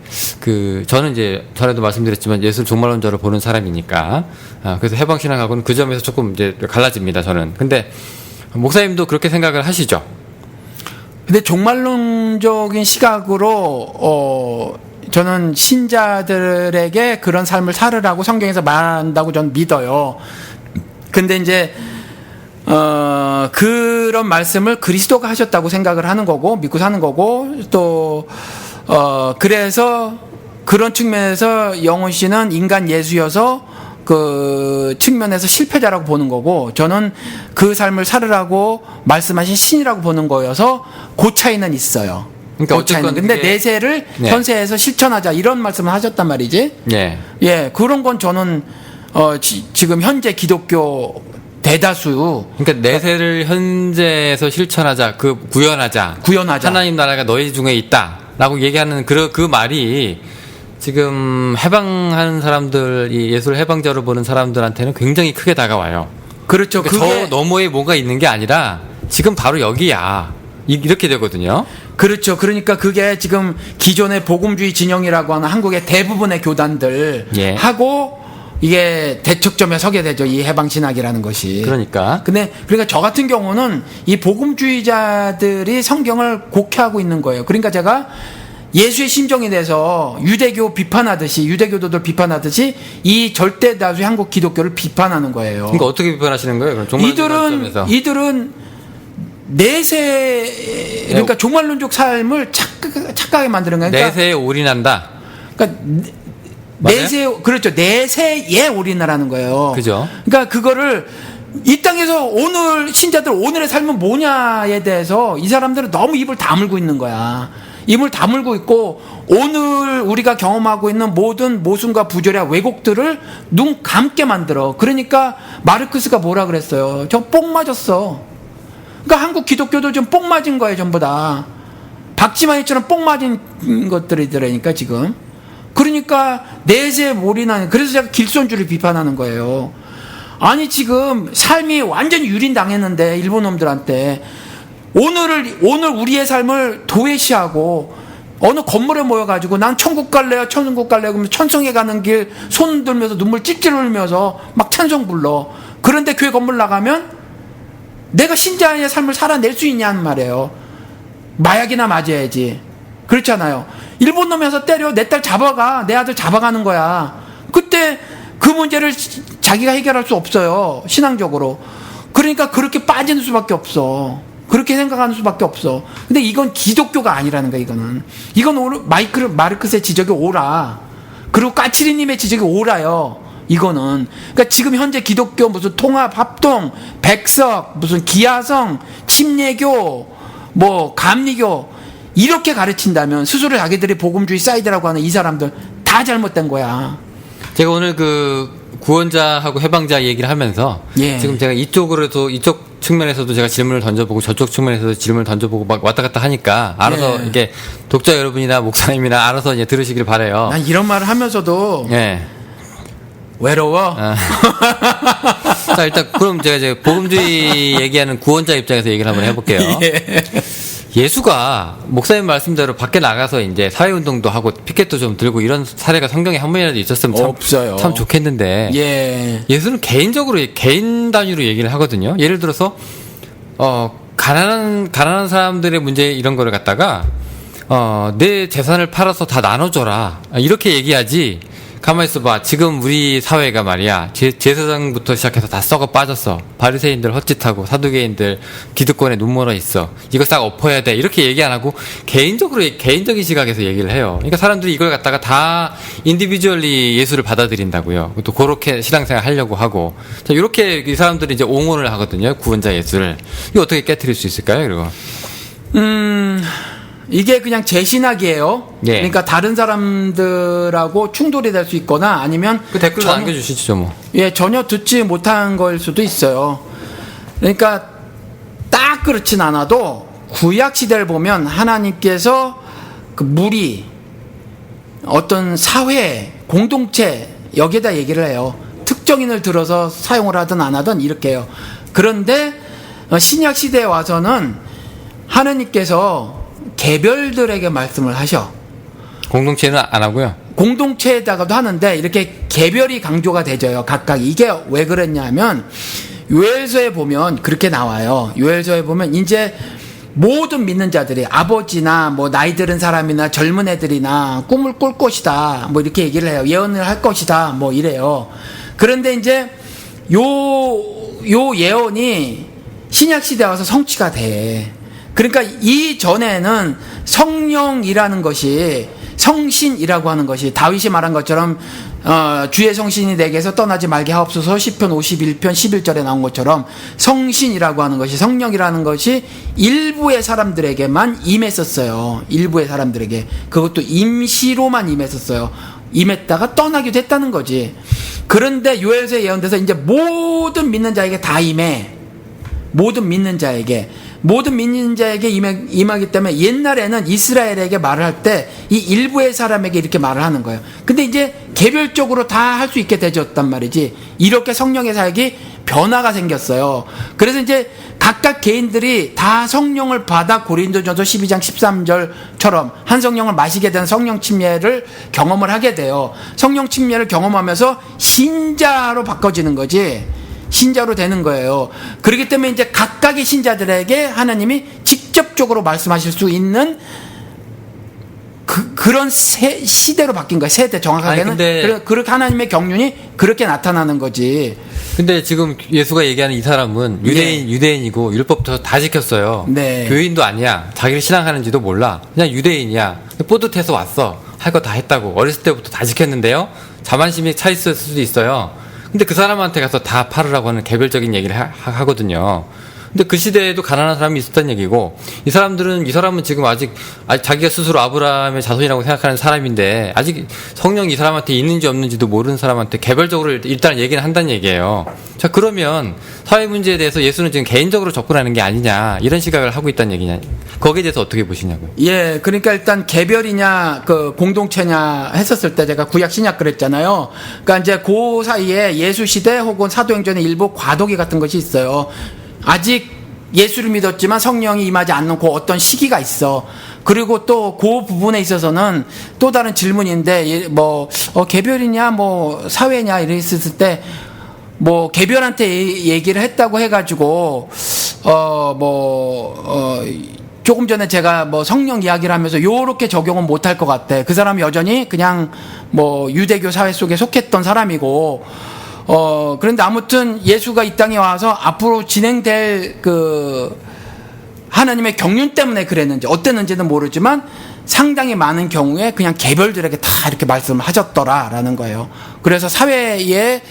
저는 이제 전에도 말씀드렸지만 예수를 종말론자로 보는 사람이니까 그래서 해방신앙하고는 그 점에서 조금 이제 갈라집니다. 저는. 근데 목사님도 그렇게 생각을 하시죠? 근데 종말론적인 시각으로 저는 신자들에게 그런 삶을 살으라고 성경에서 말한다고 저는 믿어요. 근데 이제 그런 말씀을 그리스도가 하셨다고 생각을 하는 거고 믿고 사는 거고 또 그래서 그런 측면에서 영훈 씨는 인간 예수여서 그 측면에서 실패자라고 보는 거고 저는 그 삶을 살으라고 말씀하신 신이라고 보는 거여서 그 차이는 있어요. 그러니까 그 차이는. 근데 내세를 네. 현세에서 실천하자 이런 말씀을 하셨단 말이지. 네. 예, 그런 건 저는 지금 현재 기독교 대다수 그러니까 내세를 현재에서 실천하자, 구현하자. 하나님 나라가 너희 중에 있다라고 얘기하는 그 말이 지금 해방하는 사람들, 이 예술 해방자로 보는 사람들한테는 굉장히 크게 다가와요. 그렇죠. 그러니까 저 너머에 뭐가 있는 게 아니라 지금 바로 여기야. 이렇게 되거든요. 그렇죠. 그러니까 그게 지금 기존의 복음주의 진영이라고 하는 한국의 대부분의 교단들 예. 하고 이게 대척점에 서게 되죠. 이 해방신학이라는 것이. 그러니까 저 같은 경우는 이 복음주의자들이 성경을 곡해하고 있는 거예요. 그러니까 제가 예수의 심정에 대해서 유대교도들 비판하듯이 이 절대 다수의 한국 기독교를 비판하는 거예요. 그러니까 어떻게 비판하시는 거예요? 그럼 이들은 내세 그러니까 종말론적 삶을 착각하게 만드는 거예요. 그러니까 내세에 올인한다. 그러니까 내세에 올인하라는 거예요. 그죠? 그러니까 그거를 이 땅에서 신자들 오늘의 삶은 뭐냐에 대해서 이 사람들은 너무 입을 다물고 있는 거야. 입을 다물고 있고 오늘 우리가 경험하고 있는 모든 모순과 부조리와 왜곡들을 눈 감게 만들어. 그러니까 마르크스가 뭐라 그랬어요? 저 뽕 맞았어. 그러니까 한국 기독교도 좀 뽕 맞은 거예요, 전부 다. 박지만이처럼 뽕 맞은 것들이더라니까 지금. 그러니까 내세에 올인하는. 그래서 제가 길손주를 비판하는 거예요. 아니 지금 삶이 완전히 유린당했는데 일본 놈들한테 오늘 우리의 삶을 도외시하고 어느 건물에 모여가지고 난 천국 갈래요 천국 갈래요 그러면 천성에 가는 길 손 들면서 눈물 찔찔 흘리면서 막 찬송 불러. 그런데 교회 건물 나가면 내가 신자의 삶을 살아낼 수 있냐는 말이에요. 마약이나 맞아야지. 그렇잖아요. 일본 놈이 와서 때려 내 딸 잡아가 내 아들 잡아가는 거야. 그때 그 문제를 자기가 해결할 수 없어요. 신앙적으로. 그러니까 그렇게 빠지는 수밖에 없어. 그렇게 생각하는 수밖에 없어. 근데 이건 기독교가 아니라는 거야. 이건 마르크스의 지적이 오라. 그리고 까치리님의 지적이 오라요. 이거는. 그러니까 지금 현재 기독교 무슨 통합, 합동, 백석, 무슨 기아성, 침례교, 감리교 이렇게 가르친다면 스스로 자기들이 복음주의 사이드라고 하는 이 사람들 다 잘못된 거야. 제가 오늘 그 구원자하고 해방자 얘기를 하면서 예. 지금 제가 이쪽으로도 이쪽 측면에서도 제가 질문을 던져보고 저쪽 측면에서도 질문을 던져보고 막 왔다 갔다 하니까 알아서 예. 이게 독자 여러분이나 목사님이나 알아서 이제 들으시길 바래요. 난 이런 말을 하면서도 예. 외로워. 자, 일단 그럼 제가 이제 복음주의 얘기하는 구원자 입장에서 얘기를 한번 해볼게요. 예. 예수가 목사님 말씀대로 밖에 나가서 이제 사회운동도 하고 피켓도 좀 들고 이런 사례가 성경에 한 번이라도 있었으면 참, 없어요. 참 좋겠는데 예. 예수는 개인적으로 개인 단위로 얘기를 하거든요. 예를 들어서 가난한 사람들의 문제 이런 거를 갖다가 내 재산을 팔아서 다 나눠줘라 이렇게 얘기하지. 가만히 있어봐. 지금 우리 사회가 말이야 제사장부터 시작해서 다 썩어 빠졌어. 바리새인들 헛짓하고 사두개인들 기득권에 눈멀어 있어. 이거 싹 엎어야 돼. 이렇게 얘기 안 하고 개인적인 시각에서 얘기를 해요. 그러니까 사람들이 이걸 갖다가 다 인디비주얼리 예수를 받아들인다고요. 또 그렇게 신앙생활 하려고 하고. 자, 이렇게 이 사람들이 이제 옹호를 하거든요. 구원자 예수를. 이거 어떻게 깨트릴 수 있을까요? 이거. 이게 그냥 제 신학이에요. 예. 그러니까 다른 사람들하고 충돌이 될 수 있거나 아니면 그 댓글로 남겨주시죠, 뭐. 예, 전혀 듣지 못한 걸 수도 있어요. 그러니까 딱 그렇진 않아도 구약 시대를 보면 하나님께서 그 무리 어떤 사회 공동체 여기에다 얘기를 해요. 특정인을 들어서 사용을 하든 안 하든 이렇게 해요. 그런데 신약 시대에 와서는 하나님께서 개별들에게 말씀을 하셔. 공동체는 안 하고요. 공동체에다가도 하는데 이렇게 개별이 강조가 되져요. 각각. 이게 왜 그랬냐면 요엘서에 보면 그렇게 나와요. 요엘서에 보면 이제 모든 믿는 자들이 아버지나 뭐 나이 들은 사람이나 젊은 애들이나 꿈을 꿀 것이다. 뭐 이렇게 얘기를 해요. 예언을 할 것이다. 뭐 이래요. 그런데 이제 요 예언이 신약 시대에 와서 성취가 돼. 그러니까 이 전에는 성령이라는 것이 성신이라고 하는 것이 다윗이 말한 것처럼 주의 성신이 내게서 떠나지 말게 하옵소서 시편 51편 11절에 나온 것처럼 성신이라고 하는 것이 성령이라는 것이 일부의 사람들에게만 임했었어요. 일부의 사람들에게. 그것도 임시로만 임했었어요. 임했다가 떠나기도 했다는 거지. 그런데 요엘서에 예언돼서 이제 모든 믿는 자에게 다 임해. 모든 믿는 자에게 임하기 때문에 옛날에는 이스라엘에게 말을 할 때 이 일부의 사람에게 이렇게 말을 하는 거예요. 근데 이제 개별적으로 다 할 수 있게 되졌단 말이지. 이렇게 성령의 사역이 변화가 생겼어요. 그래서 이제 각각 개인들이 다 성령을 받아 고린도전서 12장 13절처럼 한 성령을 마시게 되는 성령 침례를 경험을 하게 돼요. 성령 침례를 경험하면서 신자로 바꿔지는 거지. 신자로 되는 거예요. 그렇기 때문에 이제 각각의 신자들에게 하나님이 직접적으로 말씀하실 수 있는 그런 시대로 바뀐 거예요. 세대 정확하게는. 그렇게 하나님의 경륜이 그렇게 나타나는 거지. 근데 지금 예수가 얘기하는 이 사람은 유대인이고 율법부터 다 지켰어요. 네. 교인도 아니야. 자기를 신앙하는지도 몰라. 그냥 유대인이야. 뿌듯해서 왔어. 할 거 다 했다고. 어렸을 때부터 다 지켰는데요. 자만심이 차 있을 수도 있어요. 근데 그 사람한테 가서 다 팔으라고 하는 개별적인 얘기를 하거든요. 근데 그 시대에도 가난한 사람이 있었다는 얘기고, 이 사람은 지금 아직 자기가 스스로 아브라함의 자손이라고 생각하는 사람인데, 아직 성령이 이 사람한테 있는지 없는지도 모르는 사람한테 개별적으로 일단 얘기는 한다는 얘기예요. 자, 그러면 사회 문제에 대해서 예수는 지금 개인적으로 접근하는 게 아니냐, 이런 시각을 하고 있다는 얘기냐. 거기에 대해서 어떻게 보시냐고요? 예, 그러니까 일단 개별이냐, 공동체냐 했었을 때 제가 구약 신약 그랬잖아요. 그러니까 이제 그 사이에 예수 시대 혹은 사도행전의 일부 과도기 같은 것이 있어요. 아직 예수를 믿었지만 성령이 임하지 않는 그 어떤 시기가 있어. 그리고 또 그 부분에 있어서는 또 다른 질문인데, 개별이냐, 사회냐, 이랬을 때, 개별한테 얘기를 했다고 해가지고, 조금 전에 제가 성령 이야기를 하면서 요렇게 적용은 못할 것 같아. 그 사람이 여전히 그냥 유대교 사회 속에 속했던 사람이고, 그런데 아무튼 예수가 이 땅에 와서 앞으로 진행될 하나님의 경륜 때문에 그랬는지 어땠는지는 모르지만 상당히 많은 경우에 그냥 개별들에게 다 이렇게 말씀을 하셨더라라는 거예요. 그래서 사회의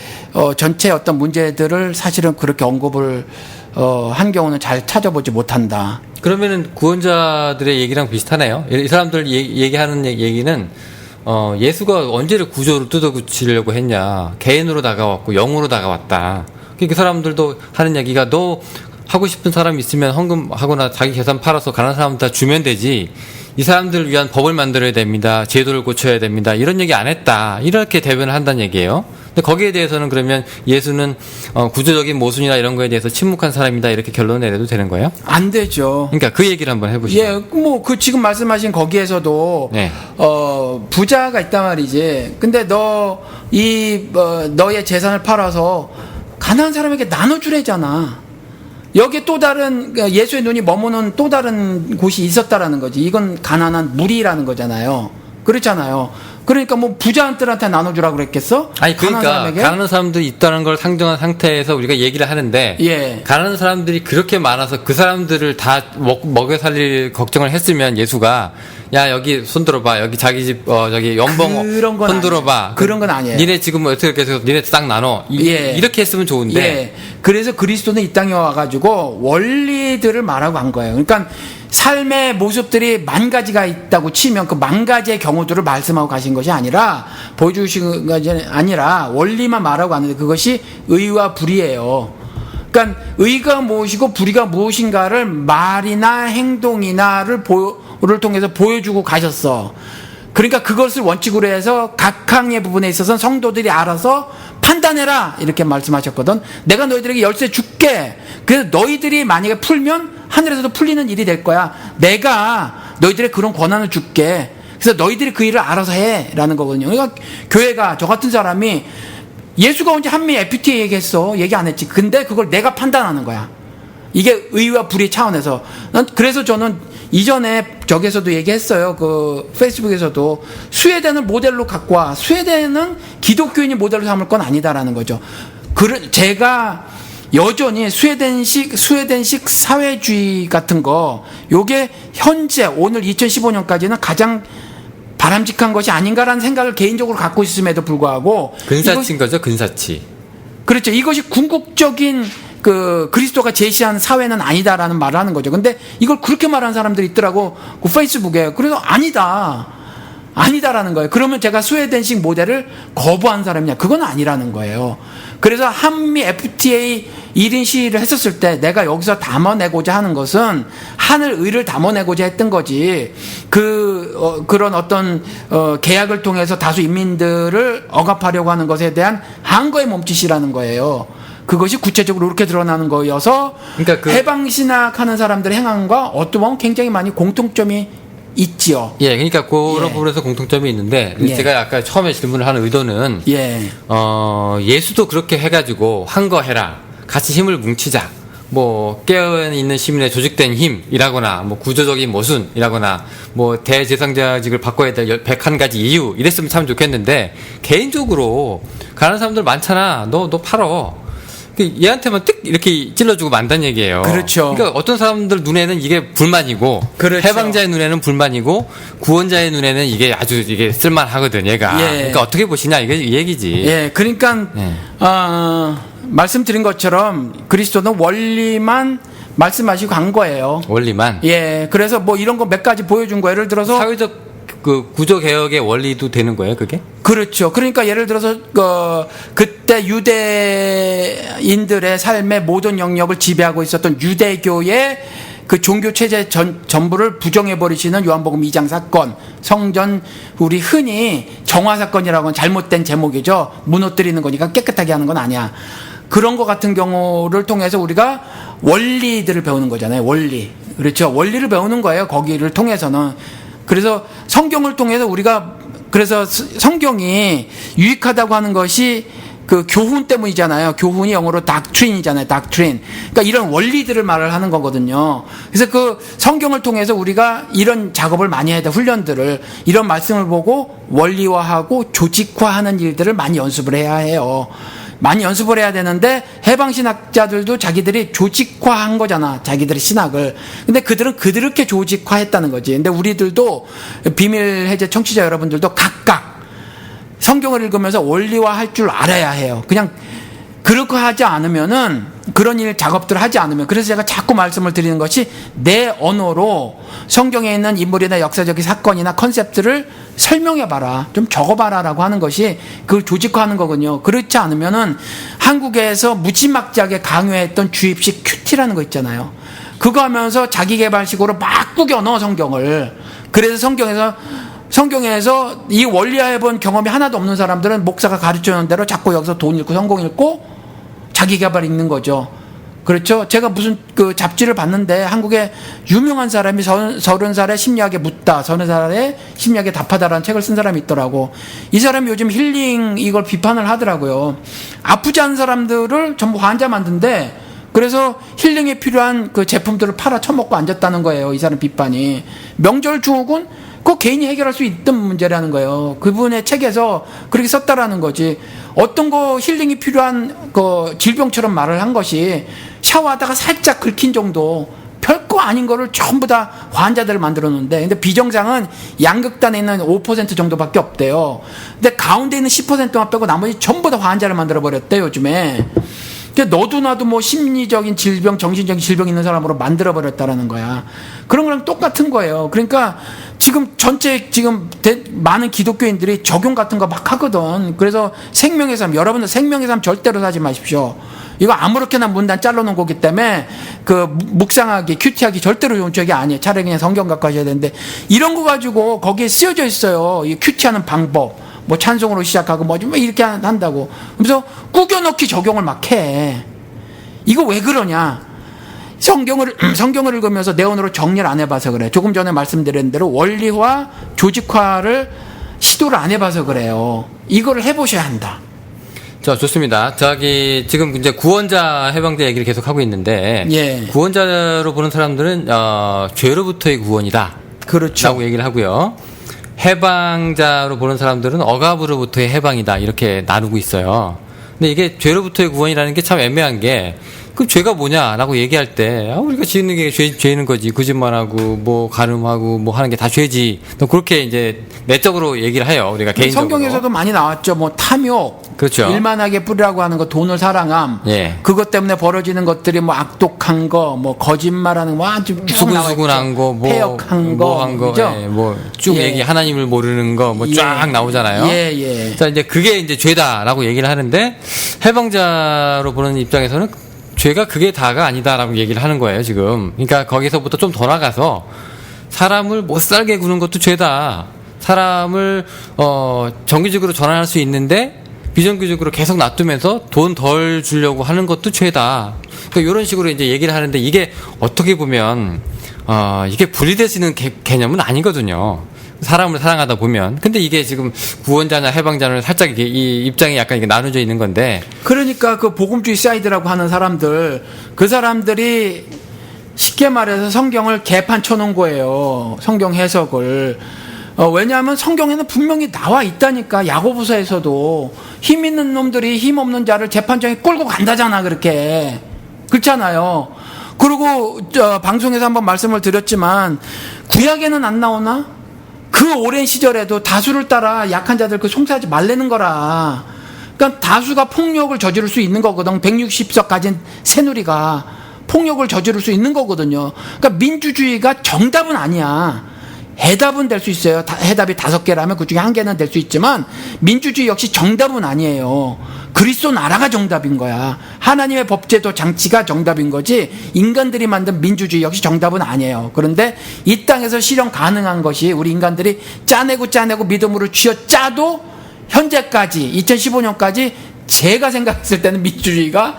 전체 어떤 문제들을 사실은 그렇게 언급을 한 경우는 잘 찾아보지 못한다. 그러면은 구원자들의 얘기랑 비슷하네요. 이 사람들 얘기하는 얘기는 예수가 언제를 구조를 뜯어고치려고 했냐. 개인으로 다가왔고 영으로 다가왔다. 그 사람들도 하는 얘기가 너 하고 싶은 사람 있으면 헌금하거나 자기 재산 팔아서 가난한 사람 다 주면 되지. 이 사람들을 위한 법을 만들어야 됩니다. 제도를 고쳐야 됩니다. 이런 얘기 안 했다. 이렇게 대변을 한다는 얘기예요. 근데 거기에 대해서는 그러면 예수는 구조적인 모순이나 이런 거에 대해서 침묵한 사람이다. 이렇게 결론을 내려도 되는 거예요? 안 되죠. 그러니까 그 얘기를 한번 해보시죠. 예, 뭐 그 지금 말씀하신 거기에서도 네. 부자가 있단 말이지. 근데 너의 재산을 팔아서 가난한 사람에게 나눠주래잖아. 여기에 또 다른 예수의 눈이 머무는 또 다른 곳이 있었다라는 거지. 이건 가난한 무리라는 거잖아요. 그렇잖아요. 그러니까 뭐 부자들한테 나눠주라고 그랬겠어? 아니 그러니까 가난한 사람들이 있다는 걸 상정한 상태에서 우리가 얘기를 하는데 예. 가난한 사람들이 그렇게 많아서 그 사람들을 다 먹여 살릴 걱정을 했으면 예수가 야 여기 손 들어봐 여기 자기 집 저기 연봉 그런 건 손 들어봐 그런 건 아니에요. 니네 지금 어떻게 해서 니네 딱 나눠 예. 이렇게 했으면 좋은데 예. 그래서 그리스도는 이 땅에 와가지고 원리들을 말하고 간 거예요. 그러니까 삶의 모습들이 만 가지가 있다고 치면 그 만 가지의 경우들을 말씀하고 가신 것이 아니라 보여주신 것이 아니라 원리만 말하고 가는데 그것이 의와 불이에요. 그러니까 의가 무엇이고 불의가 무엇인가를 말이나 행동이나를 통해서 보여주고 가셨어. 그러니까 그것을 원칙으로 해서 각 항의 부분에 있어서는 성도들이 알아서 판단해라 이렇게 말씀하셨거든. 내가 너희들에게 열쇠 줄게. 그래서 너희들이 만약에 풀면 하늘에서도 풀리는 일이 될 거야. 내가 너희들의 그런 권한을 줄게. 그래서 너희들이 그 일을 알아서 해라는 거거든요. 그러니까 교회가 저 같은 사람이 예수가 언제 한미 FTA 얘기했어? 얘기 안 했지. 근데 그걸 내가 판단하는 거야. 이게 의와 불의 차원에서. 그래서 저는 이전에 저기에서도 얘기했어요. 그 페이스북에서도 스웨덴을 모델로 갖고 와. 스웨덴은 기독교인이 모델로 삼을 건 아니다라는 거죠. 제가 여전히 스웨덴식 사회주의 같은 거 요게 현재 오늘 2015년까지는 가장 바람직한 것이 아닌가라는 생각을 개인적으로 갖고 있음에도 불구하고 근사치인 거죠, 근사치. 그렇죠. 이것이 궁극적인 그리스도가 제시한 사회는 아니다라는 말을 하는 거죠. 근데 이걸 그렇게 말하는 사람들이 있더라고. 그 페이스북에. 그래서 아니다라는 거예요. 그러면 제가 스웨덴식 모델을 거부한 사람이냐? 그건 아니라는 거예요. 그래서 한미 FTA 1인 시위를 했었을 때 내가 여기서 담아내고자 하는 것은 하늘 의를 담아내고자 했던 거지. 그런 어떤 계약을 통해서 다수 인민들을 억압하려고 하는 것에 대한 항거의 몸짓이라는 거예요. 그것이 구체적으로 이렇게 드러나는 거여서 그러니까 해방신학하는 사람들의 행함과 어떻게 보면 굉장히 많이 공통점이 있지요. 예, 그러니까 그런 부분에서 공통점이 있는데 제가 아까 처음에 질문을 하는 의도는 예수도 그렇게 해가지고 한 거 해라. 같이 힘을 뭉치자. 뭐 깨어있는 시민의 조직된 힘이라거나 뭐 구조적인 모순이라거나 뭐 대제사장직을 바꿔야 될 101가지 이유 이랬으면 참 좋겠는데 개인적으로 가는 사람들 많잖아. 너 팔어. 얘한테만 뜩 이렇게 찔러주고 만단 얘기예요. 그렇죠. 그러니까 어떤 사람들 눈에는 이게 불만이고, 그렇죠. 해방자의 눈에는 불만이고, 구원자의 눈에는 이게 아주 이게 쓸만하거든, 얘가. 그러니까 어떻게 보시냐 이게 이 얘기지. 예, 그러니까 말씀드린 것처럼 그리스도는 원리만 말씀하시고 간 거예요. 원리만. 예, 그래서 뭐 이런 거 몇 가지 보여준 거 예를 들어서 사회적 구조 개혁의 원리도 되는 거예요, 그게? 그렇죠. 그러니까 예를 들어서 그때 유대인들의 삶의 모든 영역을 지배하고 있었던 유대교의 그 종교 체제 전부를 부정해 버리시는 요한복음 2장 사건, 성전 우리 흔히 정화 사건이라고는 잘못된 제목이죠. 무너뜨리는 거니까 깨끗하게 하는 건 아니야. 그런 것 같은 경우를 통해서 우리가 원리들을 배우는 거잖아요. 원리. 그렇죠. 원리를 배우는 거예요. 거기를 통해서는. 그래서 성경을 통해서 우리가 그래서 성경이 유익하다고 하는 것이 그 교훈 때문이잖아요. 교훈이 영어로 doctrine이잖아요. doctrine. 그러니까 이런 원리들을 말을 하는 거거든요. 그래서 그 성경을 통해서 우리가 이런 작업을 많이 해야 돼. 훈련들을 이런 말씀을 보고 원리화하고 조직화하는 일들을 많이 연습을 해야 해요. 많이 연습을 해야 되는데 해방신학자들도 자기들이 조직화한 거잖아. 자기들의 신학을. 근데 그들은 그렇게 조직화했다는 거지. 근데 우리들도 비밀 해제 청취자 여러분들도 각각 성경을 읽으면서 원리화할 줄 알아야 해요. 그냥 그렇게 하지 않으면은 그런 일 작업들을 하지 않으면 그래서 제가 자꾸 말씀을 드리는 것이 내 언어로 성경에 있는 인물이나 역사적인 사건이나 컨셉트를 설명해봐라. 좀 적어봐라라고 하는 것이 그걸 조직화하는 거거든요. 그렇지 않으면은 한국에서 무지막지하게 강요했던 주입식 큐티라는 거 있잖아요. 그거 하면서 자기개발식으로 막 꾸겨 넣어 성경을. 그래서 성경에서 이 원리화해본 경험이 하나도 없는 사람들은 목사가 가르쳐주는 대로 자꾸 여기서 돈 읽고 성공 읽고 자기 개발 읽는 거죠. 그렇죠? 제가 무슨 그 잡지를 봤는데 한국에 유명한 사람이 30살에 심리학에 묻다, 30살에 심리학에 답하다라는 책을 쓴 사람이 있더라고. 이 사람이 요즘 힐링 이걸 비판을 하더라고요. 아프지 않은 사람들을 전부 환자 만든데 그래서 힐링에 필요한 그 제품들을 팔아 처먹고 앉았다는 거예요. 이 사람 비판이. 명절 증후군 그 개인이 해결할 수 있던 문제라는 거예요. 그분의 책에서 그렇게 썼다라는 거지. 어떤 거 힐링이 필요한 그 질병처럼 말을 한 것이 샤워하다가 살짝 긁힌 정도 별거 아닌 거를 전부 다 환자들을 만들어 놓는데 근데 비정상은 양극단에 있는 5% 정도밖에 없대요. 근데 가운데 있는 10%만 빼고 나머지 전부 다 환자를 만들어 버렸대 요즘에. 근데 너도 나도 뭐 심리적인 질병, 정신적인 질병 있는 사람으로 만들어 버렸다라는 거야. 그런 거랑 똑같은 거예요. 그러니까 지금 많은 기독교인들이 적용 같은 거 막 하거든. 그래서 생명의 삶, 여러분들 생명의 삶 절대로 사지 마십시오. 이거 아무렇게나 문단 잘라놓은 거기 때문에 그 묵상하기, 큐티하기 절대로 좋은 쪽이 아니에요. 차라리 그냥 성경 갖고 하셔야 되는데 이런 거 가지고 거기에 쓰여져 있어요. 이 큐티하는 방법. 뭐 찬송으로 시작하고 뭐 이렇게 한다고. 그래서 꾸겨넣기 적용을 막 해. 이거 왜 그러냐? 성경을 읽으면서 내 언어로 정리를 안 해봐서 그래. 조금 전에 말씀드린 대로 원리화, 조직화를 시도를 안 해봐서 그래요. 이거를 해보셔야 한다. 자, 좋습니다. 지금 이제 구원자 해방자 얘기를 계속 하고 있는데, 예. 구원자로 보는 사람들은, 죄로부터의 구원이다. 그렇죠. 라고 얘기를 하고요. 해방자로 보는 사람들은 억압으로부터의 해방이다. 이렇게 나누고 있어요. 근데 이게 죄로부터의 구원이라는 게 참 애매한 게, 그럼 죄가 뭐냐라고 얘기할 때, 우리가 지는 게 죄는 거지. 거짓말하고, 뭐, 가늠하고, 뭐 하는 게 다 죄지. 또 그렇게 이제 내적으로 얘기를 해요. 우리가 개인적으로. 성경에서도 많이 나왔죠. 뭐, 탐욕. 그렇죠. 일만하게 뿌리라고 하는 거, 돈을 사랑함. 예. 그것 때문에 벌어지는 것들이 뭐, 악독한 거, 뭐, 거짓말하는 거, 아주 수근수근한 거, 뭐. 폐역한 거. 뭐 한 거. 그죠? 예, 뭐, 쭉 예. 얘기, 하나님을 모르는 거, 뭐, 쫙 나오잖아요. 예, 예. 자, 이제 그게 이제 죄다라고 얘기를 하는데, 해방자로 보는 입장에서는 죄가 그게 다가 아니다라고 얘기를 하는 거예요, 지금. 그러니까 거기서부터 좀 더 나가서 사람을 못 살게 구는 것도 죄다. 사람을 정규직으로 전환할 수 있는데 비정규직으로 계속 놔두면서 돈 덜 주려고 하는 것도 죄다. 그러니까 이런 식으로 이제 얘기를 하는데 이게 어떻게 보면 이게 분리될 수 있는 개념은 아니거든요. 사람을 사랑하다 보면. 근데 이게 지금 구원자나 해방자는 살짝 이게 이 입장이 약간 이게 나눠져 있는 건데. 그러니까 그 복음주의 사이드라고 하는 사람들, 그 사람들이 쉽게 말해서 성경을 개판 쳐놓은 거예요. 성경 해석을. 왜냐하면 성경에는 분명히 나와 있다니까. 야고보서에서도 힘 있는 놈들이 힘 없는 자를 재판장에 끌고 간다잖아. 그렇게. 그렇잖아요. 그리고 방송에서 한번 말씀을 드렸지만 구약에는 안 나오나? 그 오랜 시절에도 다수를 따라 약한 자들 그 송사하지 말라는 거라. 그러니까 다수가 폭력을 저지를 수 있는 거거든. 160석 가진 새누리가 폭력을 저지를 수 있는 거거든요. 그러니까 민주주의가 정답은 아니야. 해답은 될 수 있어요. 해답이 5개라면 그 중에 1개는 될 수 있지만 민주주의 역시 정답은 아니에요. 그리스도 나라가 정답인 거야. 하나님의 법제도 장치가 정답인 거지 인간들이 만든 민주주의 역시 정답은 아니에요. 그런데 이 땅에서 실현 가능한 것이 우리 인간들이 짜내고 믿음으로 쥐어짜도 현재까지 2015년까지 제가 생각했을 때는 민주주의가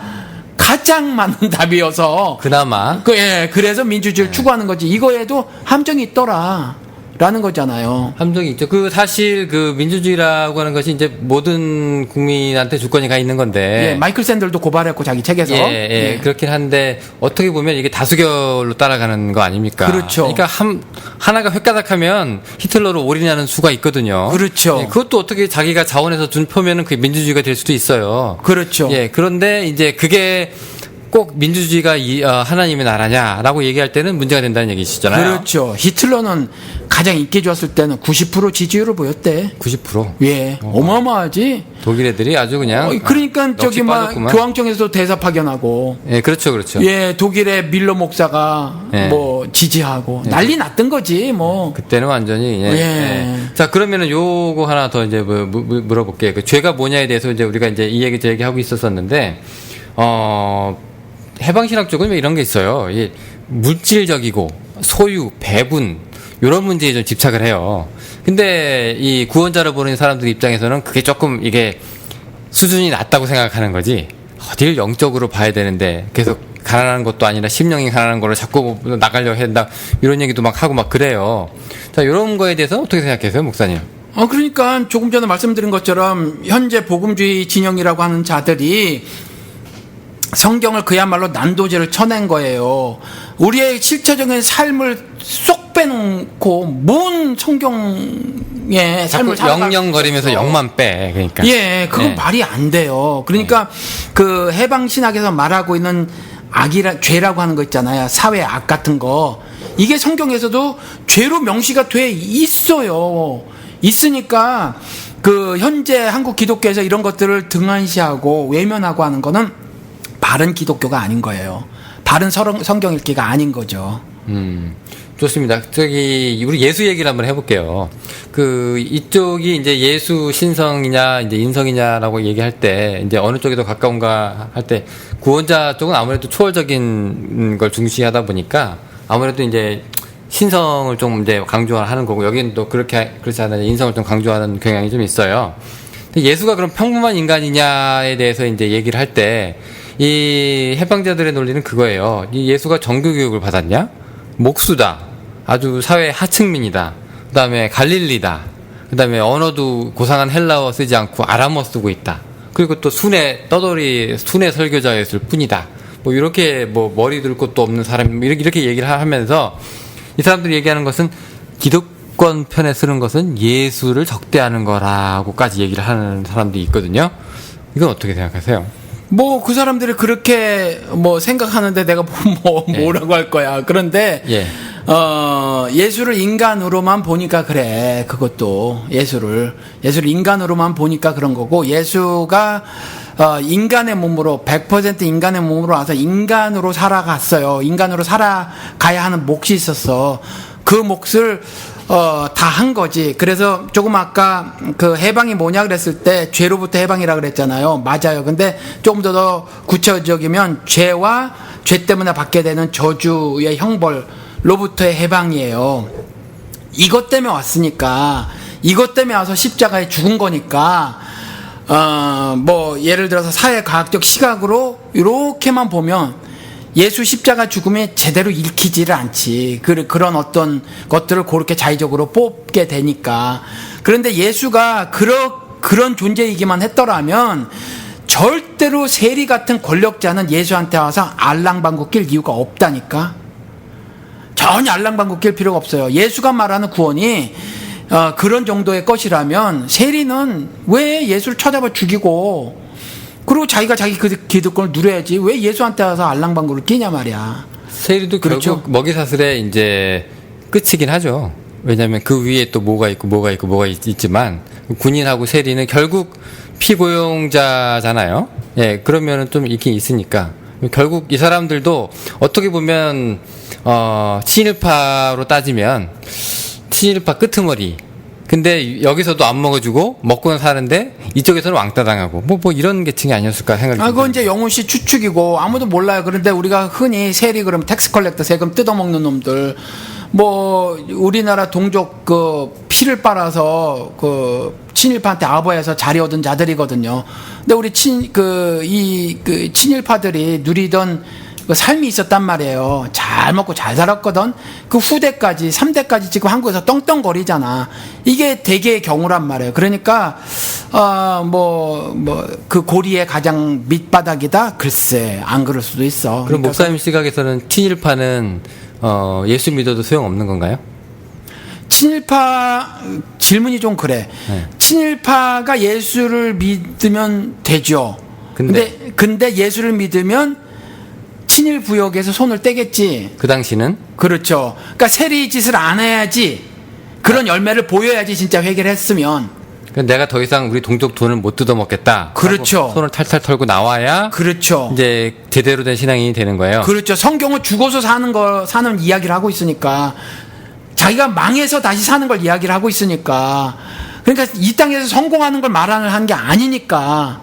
가장 맞는 답이어서 그나마 그래서 민주주의를 추구하는 거지. 이거에도 함정이 있더라. 라는 거잖아요. 함정이 있죠. 그 사실 그 민주주의라고 하는 것이 이제 모든 국민한테 주권이 가 있는 건데. 예, 마이클 샌들도 고발했고 자기 책에서. 예, 그렇긴 한데 어떻게 보면 이게 다수결로 따라가는 거 아닙니까? 그렇죠. 그러니까 하나가 획가닥하면 히틀러로 올인하는 수가 있거든요. 그렇죠. 예, 그것도 어떻게 자기가 자원해서 준 표면은 그게 민주주의가 될 수도 있어요. 그렇죠. 예, 그런데 이제 그게 꼭 민주주의가 하나님의 나라냐라고 얘기할 때는 문제가 된다는 얘기시잖아요. 그렇죠. 히틀러는 가장 인기 좋았을 때는 90% 지지율을 보였대. 90%. 예, 어마어마하지. 독일 애들이 아주 그냥. 그러니까 저기 막 빠졌구만. 교황청에서도 대사 파견하고. 예, 그렇죠. 예, 독일의 밀러 목사가 예. 뭐 지지하고 난리 났던 거지 뭐. 그때는 완전히. 예. 예. 예. 자, 그러면은 요거 하나 더 이제 물어볼게요. 그 죄가 뭐냐에 대해서 이제 우리가 이제 이 얘기 저 얘기하고 있었었는데, 해방신학 쪽은 이런 게 있어요. 이 물질적이고 소유, 배분 이런 문제에 좀 집착을 해요. 근데 이 구원자를 보는 사람들 입장에서는 그게 조금 이게 수준이 낮다고 생각하는 거지. 어딜 영적으로 봐야 되는데 계속 가난한 것도 아니라 심령이 가난한 거를 자꾸 나가려 한다 이런 얘기도 막 하고 막 그래요. 자, 이런 거에 대해서 어떻게 생각하세요, 목사님? 그러니까 조금 전에 말씀드린 것처럼 현재 복음주의 진영이라고 하는 자들이 성경을 그야말로 난도질을 쳐낸 거예요. 우리의 실체적인 삶을 쏙 빼놓고 뭔 성경의 삶을 영영거리면서 영만 빼. 그러니까. 예, 그건 네. 말이 안 돼요. 그러니까 그 해방 신학에서 말하고 있는 죄라고 하는 거 있잖아요. 사회 악 같은 거. 이게 성경에서도 죄로 명시가 돼 있어요. 있으니까 그 현재 한국 기독교에서 이런 것들을 등한시하고 외면하고 하는 거는 바른 기독교가 아닌 거예요. 바른 성경 읽기가 아닌 거죠. 좋습니다. 우리 예수 얘기를 한번 해볼게요. 이쪽이 이제 예수 신성이냐, 이제 인성이냐라고 얘기할 때, 이제 어느 쪽에 더 가까운가 할 때, 구원자 쪽은 아무래도 초월적인 걸 중시하다 보니까, 아무래도 이제 신성을 좀 이제 강조하는 거고, 여기는 또 그렇지 않아요. 인성을 좀 강조하는 경향이 좀 있어요. 근데 예수가 그럼 평범한 인간이냐에 대해서 이제 얘기를 할 때, 이 해방자들의 논리는 그거예요. 이 예수가 정규교육을 받았냐? 목수다. 아주 사회 하층민이다. 그 다음에 갈릴리다. 그 다음에 언어도 고상한 헬라어 쓰지 않고 아람어 쓰고 있다. 그리고 또 순회 설교자였을 뿐이다. 뭐 이렇게 뭐 머리 들 것도 없는 사람 이렇게 얘기를 하면서 이 사람들이 얘기하는 것은 기독권 편에 쓰는 것은 예수를 적대하는 거라고까지 얘기를 하는 사람들이 있거든요. 이건 어떻게 생각하세요? 뭐 그 사람들이 그렇게 뭐 생각하는데 내가 뭐라고 할 거야. 그런데 예. 예수를 인간으로만 보니까 그래. 그것도 예수를 인간으로만 보니까 그런 거고, 예수가 인간의 몸으로 100% 인간의 몸으로 와서 인간으로 살아갔어요. 인간으로 살아가야 하는 몫이 있었어. 그 몫을 다 한 거지. 그래서 조금 아까 그 해방이 뭐냐 그랬을 때 죄로부터 해방이라 그랬잖아요. 맞아요. 근데 조금 더 구체적이면 죄와 죄 때문에 받게 되는 저주의 형벌로부터의 해방이에요. 이것 때문에 왔으니까, 이것 때문에 와서 십자가에 죽은 거니까, 뭐 예를 들어서 사회과학적 시각으로 이렇게만 보면 예수 십자가 죽음이 제대로 읽히지를 않지. 그런 어떤 것들을 그렇게 자의적으로 뽑게 되니까. 그런데 예수가 그런 존재이기만 했더라면 절대로 세리 같은 권력자는 예수한테 와서 알랑방구 낄 이유가 없다니까. 전혀 알랑방구 낄 필요가 없어요. 예수가 말하는 구원이 그런 정도의 것이라면 세리는 왜 예수를 찾아봐 죽이고, 그리고 자기가 자기 그 기득권을 누려야지 왜 예수한테 와서 알랑방구를 끼냐 말이야. 세리도 그렇죠. 결국 먹이사슬의 이제 끝이긴 하죠. 왜냐하면 그 위에 또 뭐가 있지만 군인하고 세리는 결국 피고용자잖아요. 예, 그러면은 좀 있긴 있으니까 결국 이 사람들도 어떻게 보면 친일파로 따지면 친일파 끄트머리. 근데 여기서도 안 먹어주고 먹고는 사는데 이쪽에서는 왕따 당하고 뭐 이런 계층이 아니었을까 생각이 듭니다. 그건 이제 영훈 씨 추측이고 아무도 몰라요. 그런데 우리가 흔히 세리 그러면 텍스 컬렉터 세금 뜯어먹는 놈들, 뭐 우리나라 동족 그 피를 빨아서 그 친일파한테 아부해서 자리 얻은 자들이거든요. 근데 우리 친일파들이 누리던 그 삶이 있었단 말이에요. 잘 먹고 잘 살았거든. 그 후대까지 3대까지 지금 한국에서 떵떵거리잖아. 이게 대개의 경우란 말이에요. 그러니까 그 고리의 가장 밑바닥이다. 글쎄 안 그럴 수도 있어. 그럼 그러니까 목사님 시각에서는 친일파는 예수 믿어도 소용없는 건가요? 친일파 질문이 좀 그래. 네. 친일파가 예수를 믿으면 되죠. 근데 예수를 믿으면 친일 부역에서 손을 떼겠지. 그 당시는? 그렇죠. 그러니까 세리 짓을 안 해야지. 그런 열매를 보여야지 진짜 회개를 했으면. 내가 더 이상 우리 동족 돈을 못 뜯어먹겠다. 그렇죠. 손을 탈탈 털고 나와야 그렇죠. 이제 제대로 된 신앙인이 되는 거예요. 그렇죠. 성경은 죽어서 사는 이야기를 하고 있으니까. 자기가 망해서 다시 사는 걸 이야기를 하고 있으니까. 그러니까 이 땅에서 성공하는 걸 말하는 게 아니니까.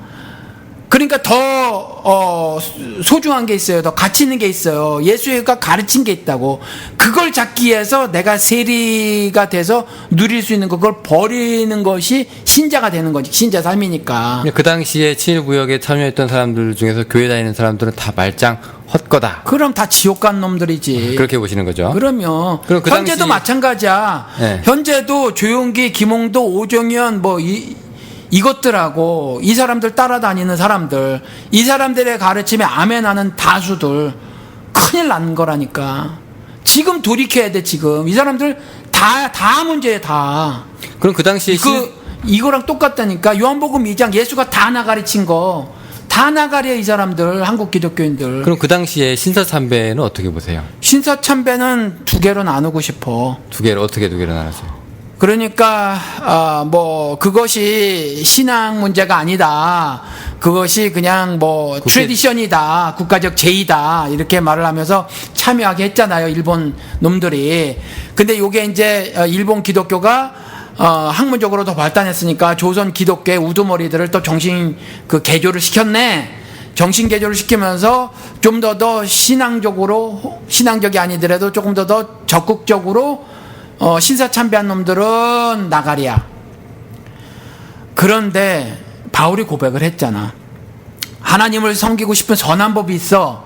그러니까 더 소중한 게 있어요. 더 가치 있는 게 있어요. 예수가 가르친 게 있다고. 그걸 잡기 위해서 내가 세리가 돼서 누릴 수 있는 그걸 버리는 것이 신자가 되는 거지. 신자 삶이니까. 그 당시에 친일구역에 참여했던 사람들 중에서 교회 다니는 사람들은 다 말짱 헛거다. 그럼 다 지옥 간 놈들이지. 그렇게 보시는 거죠. 그러면 그럼 그 현재도 당시... 마찬가지야. 네. 현재도 조용기, 김홍도, 오정현 이것들하고 이 사람들 따라다니는 사람들, 이 사람들의 가르침에 아멘하는 다수들 큰일 난 거라니까. 지금 돌이켜야 돼. 지금 이 사람들 다 문제야. 다. 그럼 그 당시에 이거랑 똑같다니까. 요한복음 2장 예수가 다 나가르친 거 다 나가려 이 사람들. 한국 기독교인들. 그럼 그 당시에 신사참배는 어떻게 보세요? 신사참배는 두 개로 나누고 싶어. 어떻게 두 개로 나누세요? 그러니까 그것이 신앙 문제가 아니다. 그것이 그냥 트래디션이다. 국가적 제의다. 이렇게 말을 하면서 참여하게 했잖아요. 일본 놈들이. 근데 요게 이제 일본 기독교가 학문적으로 더 발달했으니까 조선 기독교의 우두머리들을 또 개조를 시켰네. 정신 개조를 시키면서 좀 더 신앙적이 아니더라도 조금 더 적극적으로 신사참배한 놈들은 나가리야. 그런데 바울이 고백을 했잖아. 하나님을 섬기고 싶은 선한 법이 있어.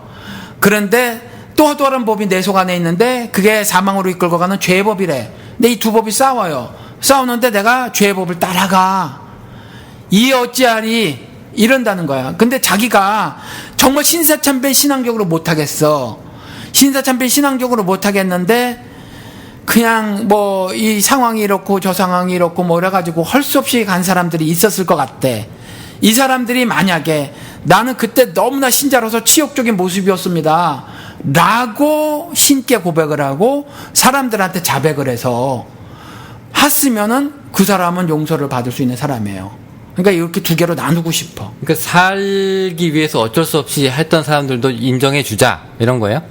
그런데 또 다른 법이 내 속 안에 있는데 그게 사망으로 이끌고 가는 죄의 법이래. 근데 이 두 법이 싸우는데 내가 죄의 법을 따라가. 이 어찌하리 이런다는 거야. 근데 자기가 정말 신사참배 신앙적으로 못하겠어. 신사참배 신앙적으로 못하겠는데 그냥 이 상황이 이렇고 저 상황이 이렇고 이래가지고 할 수 없이 간 사람들이 있었을 것 같대. 이 사람들이 만약에 나는 그때 너무나 신자로서 치욕적인 모습이었습니다 라고 신께 고백을 하고 사람들한테 자백을 해서 했으면은 그 사람은 용서를 받을 수 있는 사람이에요. 그러니까 이렇게 두 개로 나누고 싶어. 그러니까 살기 위해서 어쩔 수 없이 했던 사람들도 인정해 주자 이런 거예요?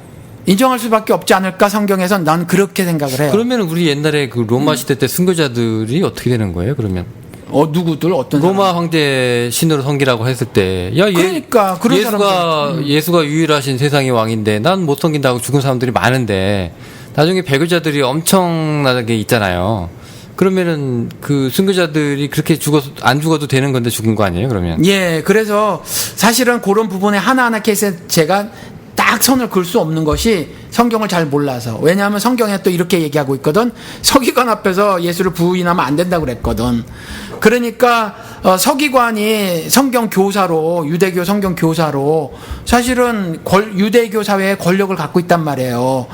인정할 수밖에 없지 않을까 성경에선 난 그렇게 생각을 해요. 그러면 우리 옛날에 그 로마 시대 때 순교자들이 어떻게 되는 거예요? 그러면 누구들 어떤 로마 사람? 황제 신으로 섬기라고 했을 때 그러니까 그런 예수가 유일하신 세상의 왕인데 난 못 섬긴다고 죽은 사람들이 많은데 나중에 배교자들이 엄청나게 있잖아요. 그러면은 그 순교자들이 그렇게 안 죽어도 되는 건데 죽은 거 아니에요? 그러면 예, 그래서 사실은 그런 부분에 하나하나 케이스에 제가 딱 선을 그을 수 없는 것이 성경을 잘 몰라서. 왜냐하면 성경에 또 이렇게 얘기하고 있거든. 서기관 앞에서 예수를 부인하면 안 된다고 그랬거든. 그러니까 서기관이 성경 교사로, 유대교 성경 교사로 사실은 유대교 사회에 권력을 갖고 있단 말이에요.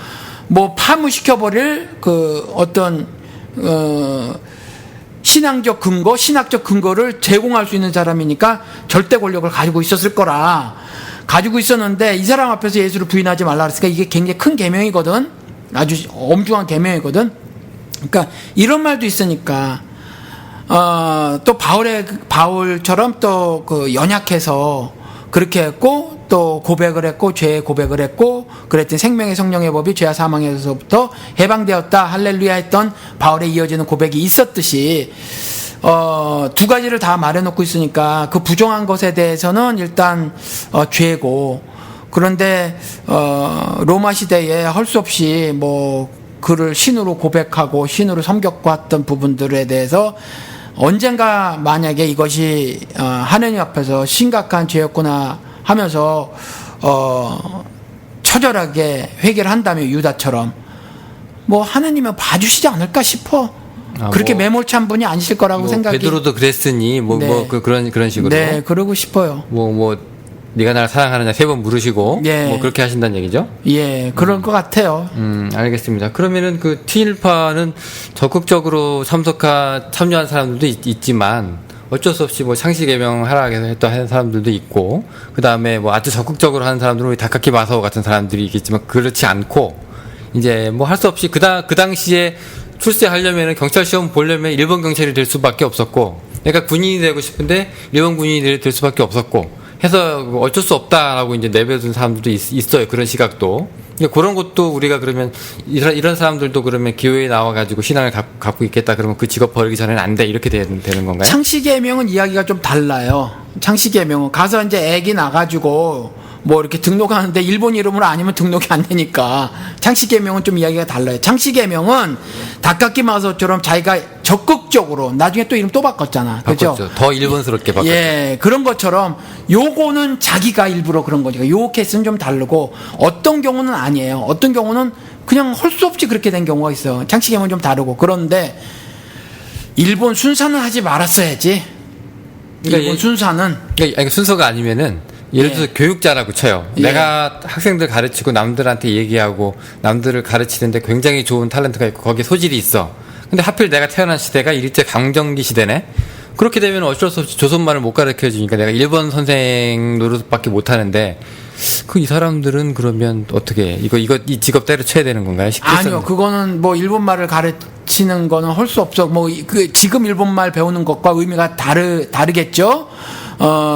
파무시켜버릴 신앙적 근거, 신학적 근거를 제공할 수 있는 사람이니까 절대 권력을 가지고 있었을 거라. 가지고 있었는데 이 사람 앞에서 예수를 부인하지 말라 그랬으니까 이게 굉장히 큰 계명이거든. 아주 엄중한 계명이거든. 그러니까 이런 말도 있으니까 또 바울처럼 또 연약해서 그렇게 했고 또 고백을 했고 죄의 고백을 했고 그랬더니 생명의 성령의 법이 죄와 사망에서부터 해방되었다 할렐루야 했던 바울에 이어지는 고백이 있었듯이 두 가지를 다 말해놓고 있으니까 그 부정한 것에 대해서는 일단 죄고 그런데 로마 시대에 할 수 없이 그를 신으로 고백하고 신으로 섬겼던 부분들에 대해서 언젠가 만약에 이것이 하느님 앞에서 심각한 죄였구나 하면서 처절하게 회개를 한다면 유다처럼 뭐 하나님은 봐주시지 않을까 싶어. 그렇게 뭐, 매몰찬 분이 아니실 거라고 생각이. 베드로도 그랬으니 네. 그런 식으로. 네, 그러고 싶어요. 네가 나를 사랑하느냐 3번 물으시고 예. 뭐 그렇게 하신다는 얘기죠? 예, 그럴 것 같아요. 알겠습니다. 그러면은 그 T1파는 적극적으로 참여한 사람들도 있지만 어쩔 수 없이 뭐 상시 개명하라 했던 하는 사람들도 있고, 그 다음에 뭐 아주 적극적으로 하는 사람들은 우리 다카키 마사오 같은 사람들이 있겠지만 그렇지 않고, 이제 뭐 할 수 없이 그 당시에 출세하려면은 경찰 시험 보려면 일본 경찰이 될 수밖에 없었고, 내가 군인이 되고 싶은데 일본 군인이 될 수밖에 없었고 해서 어쩔 수 없다라고 이제 내버려둔 사람들도 있어요. 그런 시각도. 그런 것도 우리가 그러면 이런 사람들도 그러면 기회에 나와가지고 신앙을 갖고 있겠다 그러면 그 직업 버리기 전에는 안 돼 이렇게 되는 건가요? 창씨개명은 이야기가 좀 달라요. 창씨개명은 가서 이제 애기 나가지고 뭐 이렇게 등록하는데 일본 이름으로 아니면 등록이 안 되니까 창씨개명은 좀 이야기가 달라요. 창씨개명은 다카키 마사오처럼 자기가 적극적으로 나중에 또 이름 또 바꿨잖아. 그죠? 더 일본스럽게 바꿨죠. 예, 그런 것처럼 요거는 자기가 일부러 그런 거니까 요 케이스는 좀 다르고 어떤 경우는 아니에요. 어떤 경우는 그냥 할 수 없이 그렇게 된 경우가 있어요. 창씨개명은 좀 다르고. 그런데 일본 순사는 하지 말았어야지. 일본 순사는. 그러니까 순서가 아니면은 예를 들어서 교육자라고 쳐요. 예. 내가 학생들 가르치고 남들한테 얘기하고 남들을 가르치는데 굉장히 좋은 탤런트가 있고 거기에 소질이 있어. 근데 하필 내가 태어난 시대가 일제 강점기 시대네. 그렇게 되면 어쩔 수 없이 조선말을 못 가르쳐 주니까 내가 일본 선생 노릇밖에 못 하는데 이 사람들은 그러면 어떻게 이 직업 때려쳐야 되는 건가요? 아니요, 그거는 뭐 일본말을 가르치는 거는 할 수 없어. 뭐 지금 일본말 배우는 것과 의미가 다르겠죠.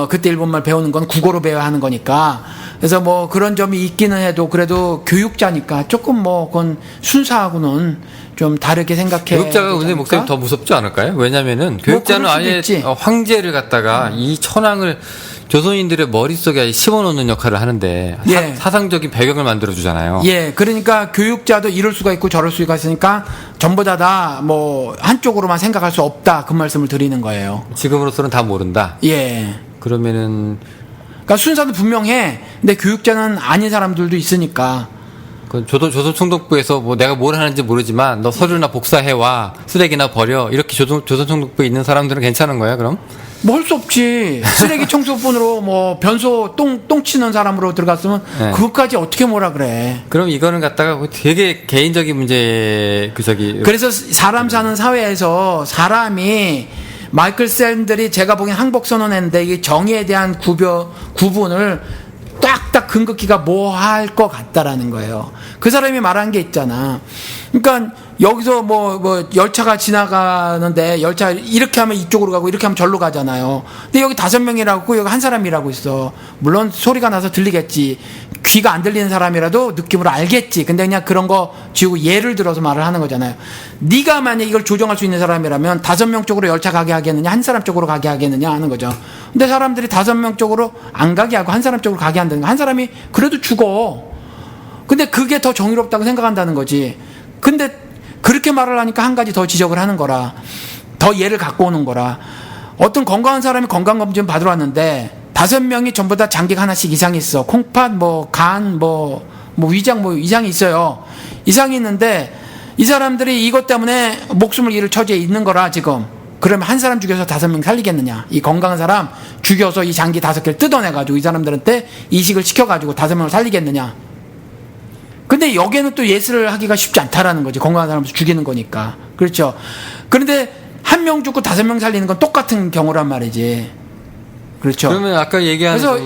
그때 일본말 배우는 건 국어로 배워야 하는 거니까. 그래서 뭐 그런 점이 있기는 해도 그래도 교육자니까 조금 뭐 그건 순사하고는 좀 다르게 생각해. 교육자가 근데 목사님 더 무섭지 않을까요? 왜냐면은 교육자는 아예 황제를 갖다가 이 천황을 조선인들의 머릿속에 심어놓는 역할을 하는데 예. 사상적인 배경을 만들어주잖아요. 예, 그러니까 교육자도 이럴 수가 있고 저럴 수가 있으니까 전부 다 뭐 한쪽으로만 생각할 수 없다 그 말씀을 드리는 거예요. 지금으로서는 다 모른다. 예. 그러면은 그러니까 순사도 분명해. 근데 교육자는 아닌 사람들도 있으니까. 그 조선총독부에서 뭐 내가 뭘 하는지 모르지만 너 서류나 복사해와 쓰레기나 버려 이렇게 조선총독부에 있는 사람들은 괜찮은 거야 그럼? 뭐 할 수 없지. 쓰레기 청소분으로 뭐 변소 똥 치는 사람으로 들어갔으면 네. 그것까지 어떻게 뭐라 그래. 그럼 이거는 갖다가 되게 개인적인 문제 그래서 사람 사는 사회에서 사람이 마이클 샌들이 제가 보기엔 항복선언했는데 이 정의에 대한 구분을 딱딱 근거기가 뭐 할 것 같다라는 거예요. 그 사람이 말한 게 있잖아. 그러니까 여기서 뭐 열차가 지나가는데 열차 이렇게 하면 이쪽으로 가고 이렇게 하면 절로 가잖아요. 근데 여기 5명이라고 여기 한 사람이라고 있어. 물론 소리가 나서 들리겠지. 귀가 안 들리는 사람이라도 느낌으로 알겠지. 근데 그냥 그런 거 지우고 예를 들어서 말을 하는 거잖아요. 네가 만약 이걸 조정할 수 있는 사람이라면 5명 쪽으로 열차 가게 하겠느냐 한 사람 쪽으로 가게 하겠느냐 하는 거죠. 근데 사람들이 5명 쪽으로 안 가게 하고 한 사람 쪽으로 가게 한다는 거. 한 사람이 그래도 죽어. 근데 그게 더 정의롭다고 생각한다는 거지. 근데 그렇게 말을 하니까 한 가지 더 지적을 하는 거라. 더 예를 갖고 오는 거라. 어떤 건강한 사람이 건강검진 받으러 왔는데 5명이 전부 다 장기가 하나씩 이상이 있어. 콩팥, 간, 위장, 이상이 있어요. 이상이 있는데 이 사람들이 이것 때문에 목숨을 잃을 처지에 있는 거라 지금. 그러면 한 사람 죽여서 5명 살리겠느냐. 이 건강한 사람 죽여서 이 장기 5개를 뜯어내가지고 이 사람들한테 이식을 시켜가지고 5명을 살리겠느냐. 근데 여기에는 또 예스를 하기가 쉽지 않다라는 거지. 건강한 사람을 죽이는 거니까. 그렇죠. 그런데 1명 죽고 5명 살리는 건 똑같은 경우란 말이지. 그렇죠. 그러면 아까 얘기한 그래서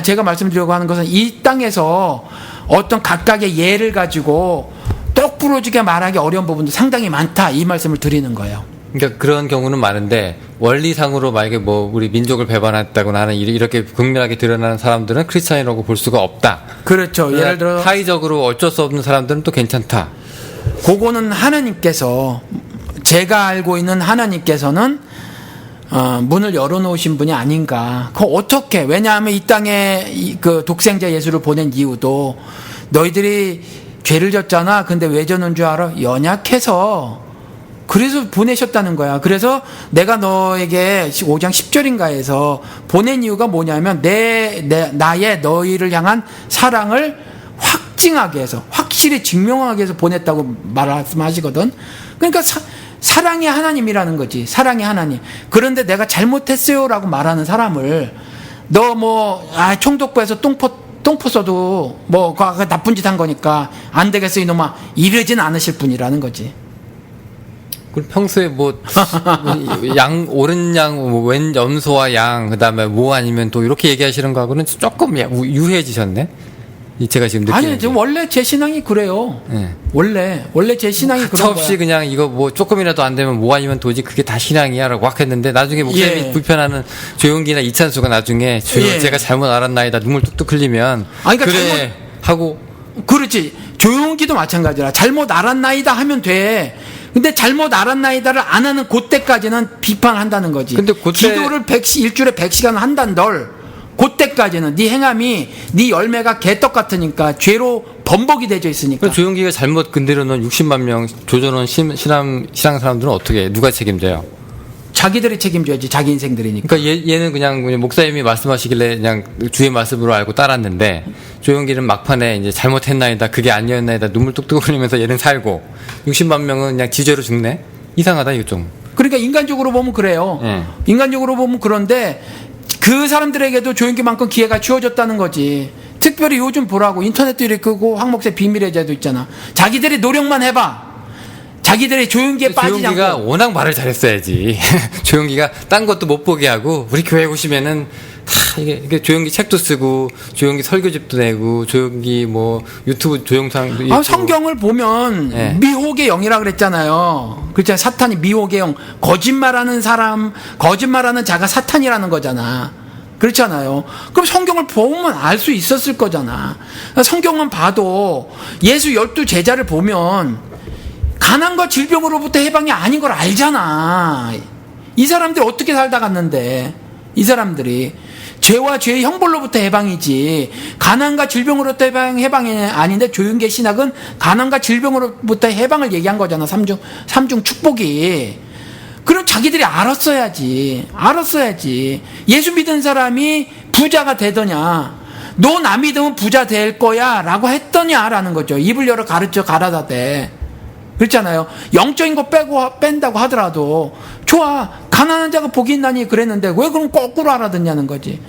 제가 말씀드리려고 하는 것은 이 땅에서 어떤 각각의 예를 가지고 똑부러지게 말하기 어려운 부분도 상당히 많다. 이 말씀을 드리는 거예요. 그러니까 그런 경우는 많은데 원리상으로 만약에 우리 민족을 배반했다거나 하는 이렇게 극렬하게 드러나는 사람들은 크리스찬이라고 볼 수가 없다. 그렇죠. 예를 들어 타의적으로 어쩔 수 없는 사람들은 또 괜찮다. 그거는 하나님께서 제가 알고 있는 하나님께서는 문을 열어놓으신 분이 아닌가. 그거 어떻게? 왜냐하면 이 땅에 그 독생자 예수를 보낸 이유도 너희들이 죄를 졌잖아. 근데 왜 졌는 줄 알아? 연약해서. 그래서 보내셨다는 거야. 그래서 내가 너에게 5장 10절인가에서 보낸 이유가 뭐냐면 나의 너희를 향한 사랑을 특징하게 해서 확실히 증명하기 위해서 보냈다고 말씀하시거든. 그러니까 사랑의 하나님이라는 거지. 사랑의 하나님. 그런데 내가 잘못했어요라고 말하는 사람을 너 뭐 총독부에서 똥포 써도 뭐 나쁜 짓 한 거니까 안 되겠어 이놈아 이러진 않으실 분이라는 거지. 그럼 평소에 뭐 양 옳은 양, 뭐 왼 염소와 양, 그다음에 뭐 아니면 또 이렇게 얘기하시는 거하고는 조금 유해지셨네. 제가 지금 느끼는. 아니, 지금 원래 제 신앙이 그래요. 네. 원래 제 신앙이 그런 거야. 없이 그냥 이거 뭐 조금이라도 안 되면 뭐 아니면 도저히 그게 다 신앙이야라고 막 했는데 나중에 목사님이 예. 불편하는 조용기나 이찬수가 나중에 예. 제가 잘못 알았나이다 눈물 뚝뚝 흘리면 아니, 그러니까 그래 하고 그렇지. 조용기도 마찬가지라. 잘못 알았나이다 하면 돼. 근데 잘못 알았나이다를 안 하는 그때까지는 비판한다는 거지. 근데 그때 기도를 일주일에 100시간 한단들 그때까지는 네 행함이 네 열매가 개떡 같으니까 죄로 범벅이 되어 있으니까. 조용기가 잘못 건드려 놓은 60만 명 조져놓은 신앙 사람들은 어떻게 해? 누가 책임져요? 자기들이 책임져야지. 자기 인생들이니까. 그러니까 얘는 그냥 목사님이 말씀하시길래 그냥 주의 말씀으로 알고 따랐는데 조용기는 막판에 이제 잘못했나이다 그게 아니었나이다 눈물 뚝뚝 흘리면서 얘는 살고 60만 명은 그냥 지죄로 죽네. 이상하다 이거 좀. 그러니까 인간적으로 보면 그래요. 인간적으로 보면 그런데 그 사람들에게도 조용기만큼 기회가 주어졌다는 거지. 특별히 요즘 보라고 인터넷도 이렇게 끄고 황목세 비밀의 제도 있잖아. 자기들이 노력만 해봐. 자기들이 조용기에 빠지지 않고. 조용기가 워낙 말을 잘했어야지. 조용기가 딴 것도 못 보게 하고 우리 교회 오시면은 다 이게 조용기 책도 쓰고 조용기 설교집도 내고 조용기 뭐 유튜브 조영상도 있고. 성경을 보면 네. 미혹의 영이라 그랬잖아요. 그렇잖아요. 사탄이 미혹의 영. 거짓말하는 사람, 거짓말하는 자가 사탄이라는 거잖아. 그렇잖아요. 그럼 성경을 보면 알 수 있었을 거잖아. 성경만 봐도 예수 12 제자를 보면 가난과 질병으로부터 해방이 아닌 걸 알잖아. 이 사람들이 어떻게 살다 갔는데, 이 사람들이 죄와 죄의 형벌로부터 해방이지 가난과 질병으로부터 해방이 아닌데 조용기의 신학은 가난과 질병으로부터 해방을 얘기한 거잖아. 삼중 축복이. 그럼 자기들이 알았어야지. 예수 믿은 사람이 부자가 되더냐, 너 나 믿으면 부자 될 거야 라고 했더냐라는 거죠. 입을 열어 가르쳐 가라사대. 그렇잖아요. 영적인 거 뺀다고 하더라도 좋아, 가난한 자가 복이 있나니 그랬는데 왜 그럼 거꾸로 알아듣냐는 거지.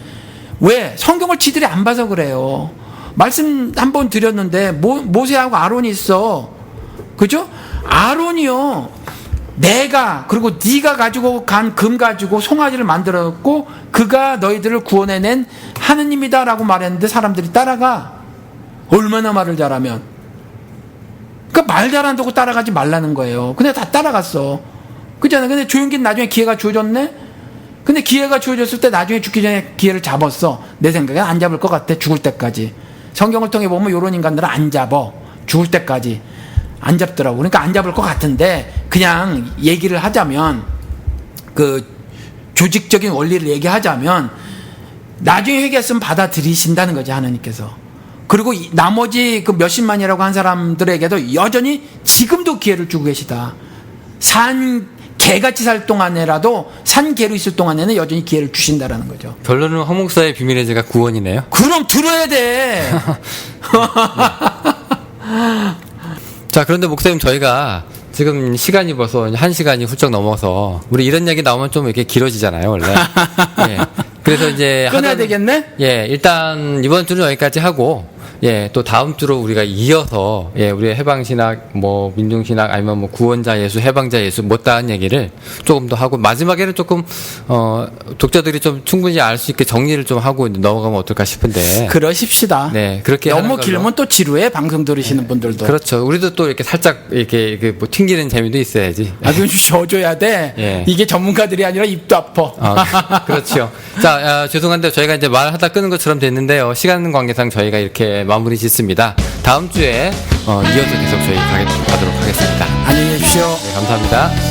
왜? 성경을 지들이 안 봐서 그래요. 말씀 한번 드렸는데 모세하고 아론이 있어. 그죠? 아론이요, 내가 그리고 네가 가지고 간 금 가지고 송아지를 만들었고 그가 너희들을 구원해낸 하느님이다라고 말했는데 사람들이 따라가. 얼마나 말을 잘하면. 그러니까 말 잘한다고 따라가지 말라는 거예요. 근데 다 따라갔어. 그잖아. 근데 조용기는 나중에 기회가 주어졌네. 근데 기회가 주어졌을 때 나중에 죽기 전에 기회를 잡았어. 내 생각엔 안 잡을 것 같아. 죽을 때까지. 성경을 통해 보면 이런 인간들은 안 잡어. 죽을 때까지 안 잡더라고. 그러니까 안 잡을 것 같은데 그냥 얘기를 하자면 그 조직적인 원리를 얘기하자면 나중에 회개했으면 받아들이신다는 거지, 하나님께서. 그리고 나머지 그 몇십만이라고 한 사람들에게도 여전히 지금도 기회를 주고 계시다. 개같이 살 동안에라도 산개로 있을 동안에는 여전히 기회를 주신다라는 거죠. 결론은 허 목사의 비밀의 제가 구원이네요. 그럼 들어야 돼. 자, 그런데 목사님 저희가 지금 시간이 벌써 1시간이 훌쩍 넘어서 우리 이런 얘기 나오면 좀 이렇게 길어지잖아요, 원래. 예. 그래서 이제 끊어야 되겠네? 예, 일단 이번 주는 여기까지 하고 예, 또 다음 주로 우리가 이어서 예, 우리의 해방신학, 뭐 민중신학 아니면 뭐 구원자 예수, 해방자 예수 못다한 얘기를 조금 더 하고 마지막에는 조금 독자들이 좀 충분히 알 수 있게 정리를 좀 하고 넘어가면 어떨까 싶은데. 그러십시다. 네, 그렇게 너무 길면 또 지루해, 방송 들으시는 분들도. 그렇죠. 우리도 또 이렇게 살짝 이렇게 뭐 튕기는 재미도 있어야지. 아주 져줘야 돼. 예. 이게 전문가들이 아니라 입도 아파. 그렇죠. 자, 죄송한데 저희가 이제 말하다 끄는 것처럼 됐는데요. 시간 관계상 저희가 이렇게 마무리 짓습니다. 다음 주에 이어서 계속 저희 가도록 하겠습니다. 안녕히 계십시오. 네, 감사합니다.